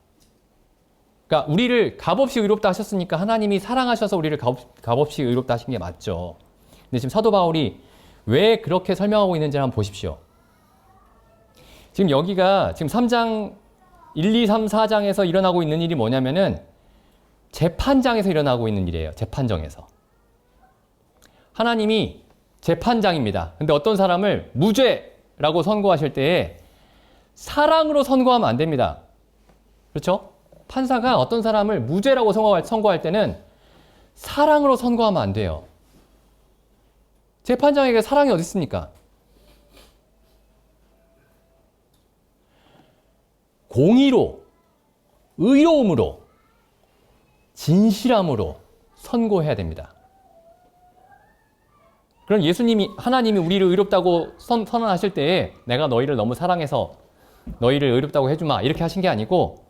그러니까 우리를 값없이 의롭다 하셨으니까 하나님이 사랑하셔서 우리를 값없이 의롭다 하신 게 맞죠. 근데 지금 사도 바울이 왜 그렇게 설명하고 있는지 한번 보십시오. 지금 여기가 지금 3장 1, 2, 3, 4장에서 일어나고 있는 일이 뭐냐면은 재판장에서 일어나고 있는 일이에요. 재판정에서. 하나님이 재판장입니다. 근데 어떤 사람을 무죄라고 선고하실 때에 사랑으로 선고하면 안 됩니다. 그렇죠? 판사가 어떤 사람을 무죄라고 선고할 때는 사랑으로 선고하면 안 돼요. 재판장에게 사랑이 어디 있습니까? 공의로, 의로움으로, 진실함으로 선고해야 됩니다. 그럼 하나님이 우리를 의롭다고 선언하실 때에 내가 너희를 너무 사랑해서 너희를 의롭다고 해주마 이렇게 하신 게 아니고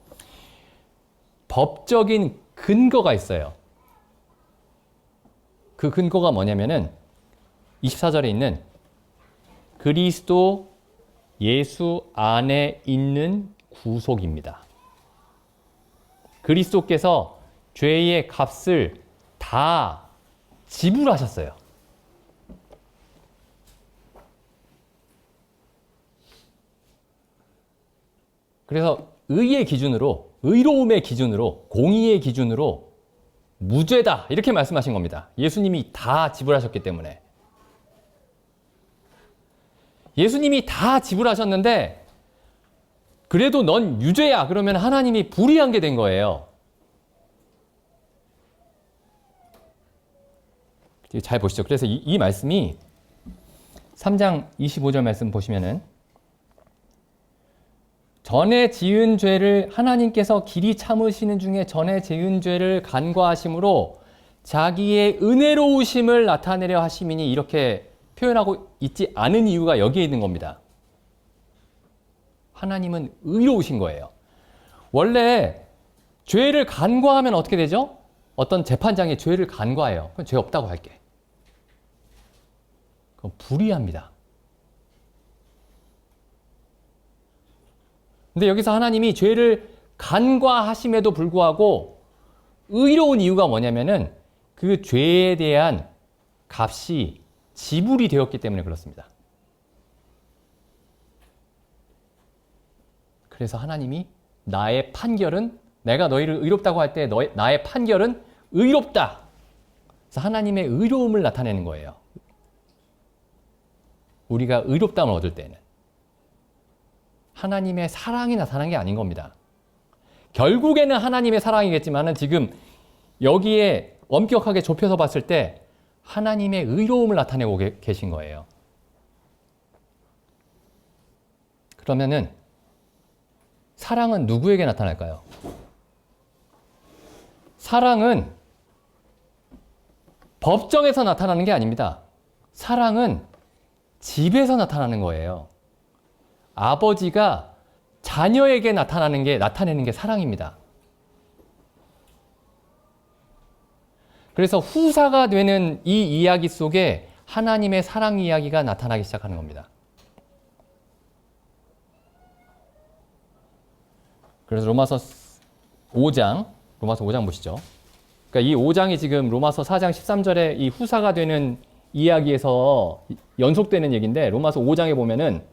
법적인 근거가 있어요. 그 근거가 뭐냐면은 24절에 있는 그리스도 예수 안에 있는 구속입니다. 그리스도께서 죄의 값을 다 지불하셨어요. 그래서 의의 기준으로, 의로움의 기준으로, 공의의 기준으로 무죄다 이렇게 말씀하신 겁니다. 예수님이 다 지불하셨기 때문에. 예수님이 다 지불하셨는데 그래도 넌 유죄야 그러면 하나님이 불의한 게 된 거예요. 잘 보시죠. 그래서 이 말씀이 3장 25절 말씀 보시면은 전에 지은 죄를 하나님께서 길이 참으시는 중에 전에 지은 죄를 간과하심으로 자기의 은혜로우심을 나타내려 하심이니 이렇게 표현하고 있지 않은 이유가 여기에 있는 겁니다. 하나님은 의로우신 거예요. 원래 죄를 간과하면 어떻게 되죠? 어떤 재판장이 죄를 간과해요. 그럼 죄 없다고 할게. 그럼 불의합니다. 근데 여기서 하나님이 죄를 간과하심에도 불구하고 의로운 이유가 뭐냐면은 그 죄에 대한 값이 지불이 되었기 때문에 그렇습니다. 그래서 하나님이 나의 판결은 내가 너희를 의롭다고 할 때 나의 판결은 의롭다. 그래서 하나님의 의로움을 나타내는 거예요. 우리가 의롭다함을 얻을 때는. 하나님의 사랑이 나타난 게 아닌 겁니다. 결국에는 하나님의 사랑이겠지만은 지금 여기에 엄격하게 좁혀서 봤을 때 하나님의 의로움을 나타내고 계신 거예요. 그러면은 사랑은 누구에게 나타날까요? 사랑은 법정에서 나타나는 게 아닙니다. 사랑은 집에서 나타나는 거예요. 아버지가 자녀에게 나타내는 게 사랑입니다. 그래서 후사가 되는 이 이야기 속에 하나님의 사랑 이야기가 나타나기 시작하는 겁니다. 그래서 로마서 5장 보시죠. 그러니까 이 5장이 지금 로마서 4장 13절에 이 후사가 되는 이야기에서 연속되는 얘기인데 로마서 5장에 보면은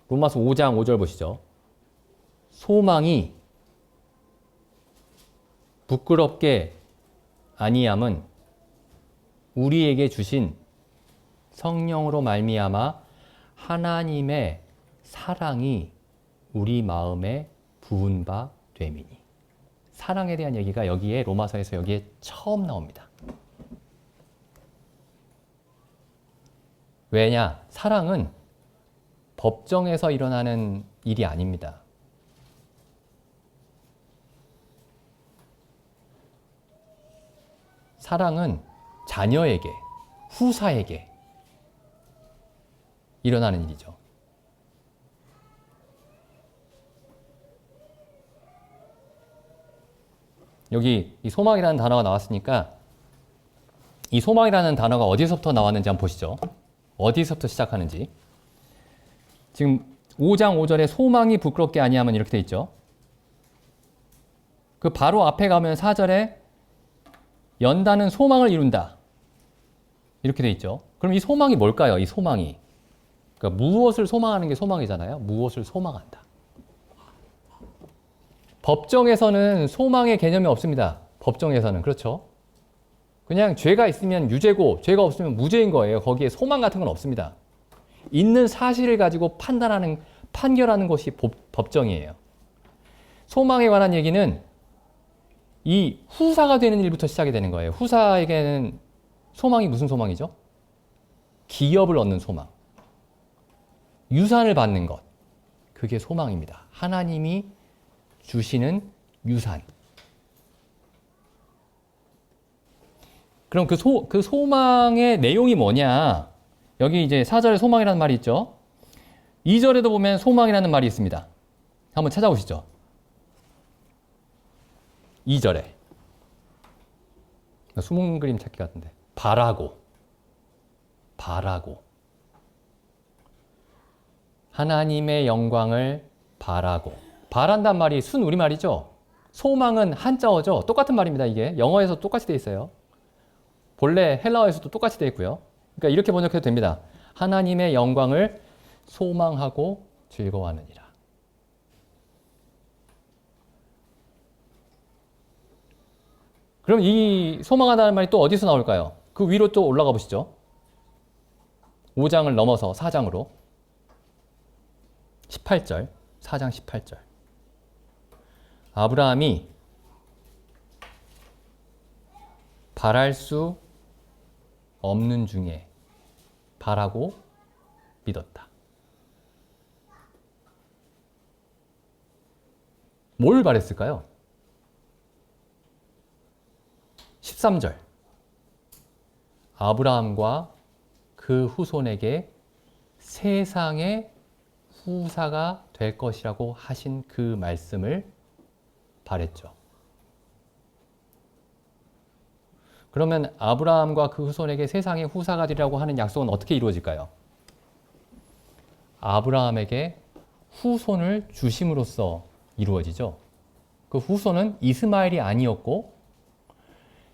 로마서 5장 5절 보시죠. 소망이 부끄럽게 아니함은 우리에게 주신 성령으로 말미암아 하나님의 사랑이 우리 마음에 부은 바 됨이니. 사랑에 대한 얘기가 여기에 로마서에서 여기에 처음 나옵니다. 왜냐? 사랑은 법정에서 일어나는 일이 아닙니다. 사랑은 자녀에게, 후사에게 일어나는 일이죠. 여기 이 소망이라는 단어가 나왔으니까 이 소망이라는 단어가 어디서부터 나왔는지 한번 보시죠. 어디서부터 시작하는지. 지금 5장 5절에 소망이 부끄럽게 아니하면 이렇게 돼 있죠. 그 바로 앞에 가면 4절에 연단은 소망을 이룬다. 이렇게 돼 있죠. 그럼 이 소망이 뭘까요? 이 소망이. 그러니까 무엇을 소망하는 게 소망이잖아요. 무엇을 소망한다. 법정에서는 소망의 개념이 없습니다. 법정에서는. 그렇죠. 그냥 죄가 있으면 유죄고 죄가 없으면 무죄인 거예요. 거기에 소망 같은 건 없습니다. 있는 사실을 가지고 판결하는 것이 법정이에요. 소망에 관한 얘기는 이 후사가 되는 일부터 시작이 되는 거예요. 후사에게는 소망이 무슨 소망이죠? 기업을 얻는 소망. 유산을 받는 것. 그게 소망입니다. 하나님이 주시는 유산. 그럼 그 소망의 내용이 뭐냐? 여기 이제 4절에 소망이라는 말이 있죠. 2절에도 보면 소망이라는 말이 있습니다. 한번 찾아보시죠. 2절에. 숨은 그림 찾기 같은데. 바라고. 하나님의 영광을 바라고. 바란단 말이 순 우리말이죠. 소망은 한자어죠. 똑같은 말입니다. 이게 영어에서 똑같이 돼 있어요. 본래 헬라어에서도 똑같이 돼 있고요. 그러니까 이렇게 번역해도 됩니다. 하나님의 영광을 소망하고 즐거워하느니라. 그럼 이 소망하다는 말이 또 어디서 나올까요? 그 위로 또 올라가 보시죠. 5장을 넘어서 4장으로 18절, 4장 18절. 아브라함이 바랄 수 없는 중에 바라고 믿었다. 뭘 바랬을까요? 13절. 아브라함과 그 후손에게 세상의 후사가 될 것이라고 하신 그 말씀을 바랬죠. 그러면 아브라함과 그 후손에게 세상의 후사가 되리라고 하는 약속은 어떻게 이루어질까요? 아브라함에게 후손을 주심으로써 이루어지죠. 그 후손은 이스마엘이 아니었고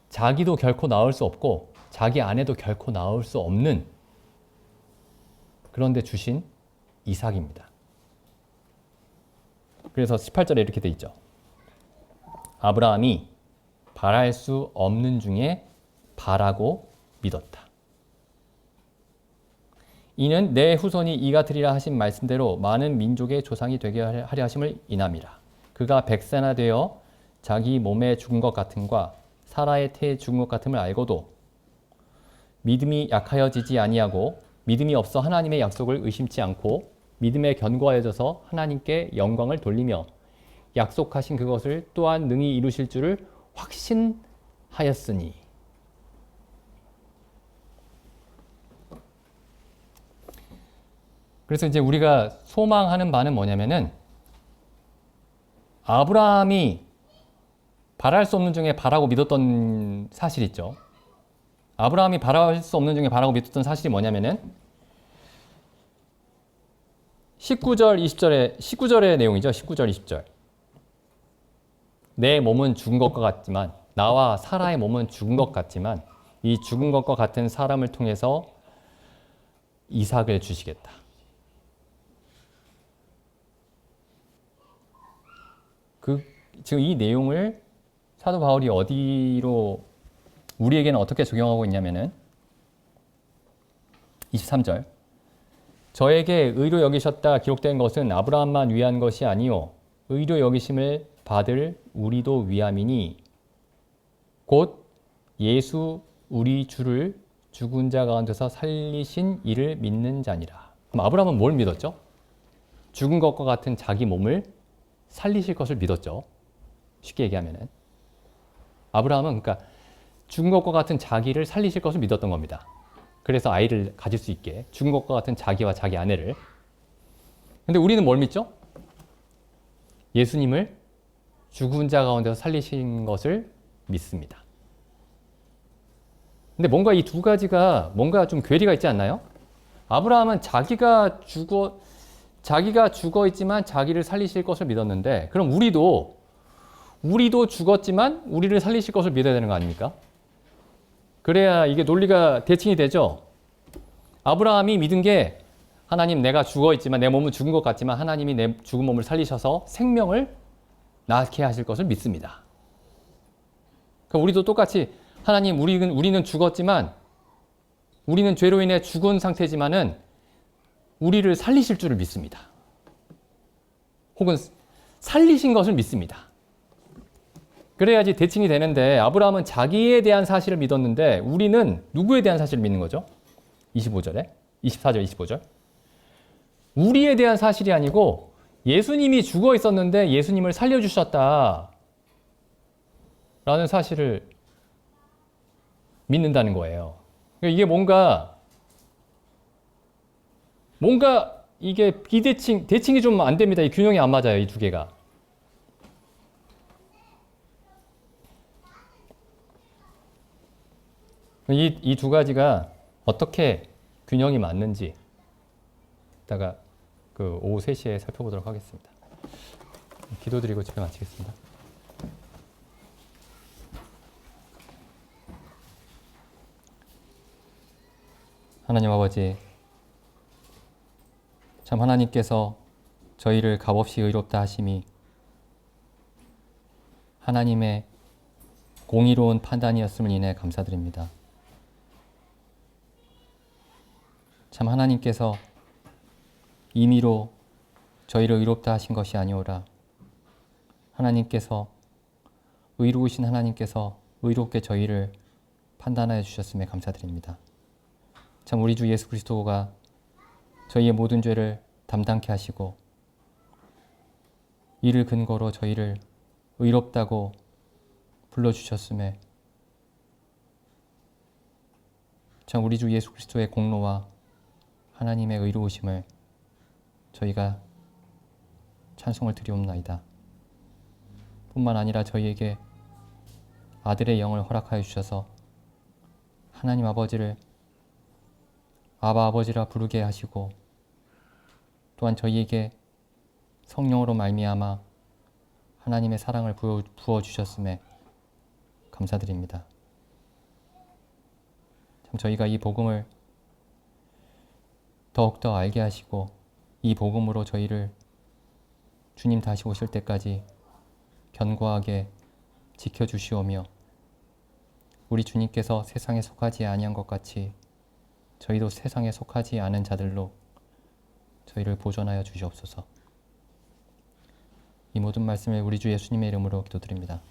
자기도 결코 낳을 수 없고 자기 아내도 결코 낳을 수 없는 그런데 주신 이삭입니다. 그래서 18절에 이렇게 돼 있죠. 아브라함이 바랄 수 없는 중에 바라고 믿었다. 이는 내 후손이 이가 되리라 하신 말씀대로 많은 민족의 조상이 되게 하려 하심을 인함이라. 그가 백세나 되어 자기 몸에 죽은 것 같음과 사라의 태에 죽은 것 같음을 알고도 믿음이 약하여지지 아니하고 믿음이 없어 하나님의 약속을 의심치 않고 믿음에 견고하여져서 하나님께 영광을 돌리며 약속하신 그것을 또한 능히 이루실 줄을 확신하였으니. 그래서 이제 우리가 소망하는 바는 뭐냐면은 아브라함이 바랄 수 없는 중에 바라고 믿었던 사실 있죠. 아브라함이 바랄 수 없는 중에 바라고 믿었던 사실이 뭐냐면은 19절, 20절의 19절의 내용이죠. 19절, 20절. 내 몸은 죽은 것과 같지만 나와 사라의 몸은 죽은 것 같지만 이 죽은 것과 같은 사람을 통해서 이삭을 주시겠다. 지금 이 내용을 사도 바울이 어디로 우리에게는 어떻게 적용하고 있냐면은 23절 저에게 의로 여기셨다 기록된 것은 아브라함만 위한 것이 아니요 의로 여기심을 받을 우리도 위함이니 곧 예수 우리 주를 죽은 자 가운데서 살리신 이를 믿는 자니라. 그럼 아브라함은 뭘 믿었죠? 죽은 것과 같은 자기 몸을 살리실 것을 믿었죠. 쉽게 얘기하면은 아브라함은 그러니까 죽은 것과 같은 자기를 살리실 것을 믿었던 겁니다. 그래서 아이를 가질 수 있게 죽은 것과 같은 자기와 자기 아내를. 근데 우리는 뭘 믿죠? 예수님을 죽은 자 가운데서 살리신 것을 믿습니다. 근데 뭔가 이 두 가지가 뭔가 좀 괴리가 있지 않나요? 아브라함은 자기가 죽어 있지만 자기를 살리실 것을 믿었는데 그럼 우리도 죽었지만 우리를 살리실 것을 믿어야 되는 거 아닙니까? 그래야 이게 논리가 대칭이 되죠. 아브라함이 믿은 게 하나님 내가 죽어 있지만 내 몸은 죽은 것 같지만 하나님이 내 죽은 몸을 살리셔서 생명을 낳게 하실 것을 믿습니다. 그러니까 우리도 똑같이 하나님 우리는 죽었지만 우리는 죄로 인해 죽은 상태지만은 우리를 살리실 줄을 믿습니다. 혹은 살리신 것을 믿습니다. 그래야지 대칭이 되는데 아브라함은 자기에 대한 사실을 믿었는데 우리는 누구에 대한 사실을 믿는 거죠? 24절, 25절. 우리에 대한 사실이 아니고 예수님이 죽어 있었는데 예수님을 살려주셨다. 라는 사실을 믿는다는 거예요. 이게 뭔가 이게 대칭이 좀 안 됩니다. 이 균형이 안 맞아요. 이 두 개가. 이 두 가지가 어떻게 균형이 맞는지 이따가 그 오후 3시에 살펴보도록 하겠습니다. 기도드리고 집회 마치겠습니다. 하나님 아버지, 참 하나님께서 저희를 값없이 의롭다 하심이 하나님의 공의로운 판단이었음을 인해 감사드립니다. 참 하나님께서 임의로 저희를 의롭다 하신 것이 아니오라. 하나님께서 의로우신 하나님께서 의롭게 저희를 판단하여 주셨음에 감사드립니다. 참 우리 주 예수 그리스도가 저희의 모든 죄를 담당케 하시고 이를 근거로 저희를 의롭다고 불러주셨음에 참 우리 주 예수 그리스도의 공로와 하나님의 의로우심을 저희가 찬송을 드리옵나이다. 뿐만 아니라 저희에게 아들의 영을 허락하여 주셔서 하나님 아버지를 아바 아버지라 부르게 하시고 또한 저희에게 성령으로 말미암아 하나님의 사랑을 부어주셨음에 감사드립니다. 참 저희가 이 복음을 더욱더 알게 하시고 이 복음으로 저희를 주님 다시 오실 때까지 견고하게 지켜주시오며 우리 주님께서 세상에 속하지 아니한 것 같이 저희도 세상에 속하지 않은 자들로 저희를 보존하여 주시옵소서. 이 모든 말씀을 우리 주 예수님의 이름으로 기도드립니다.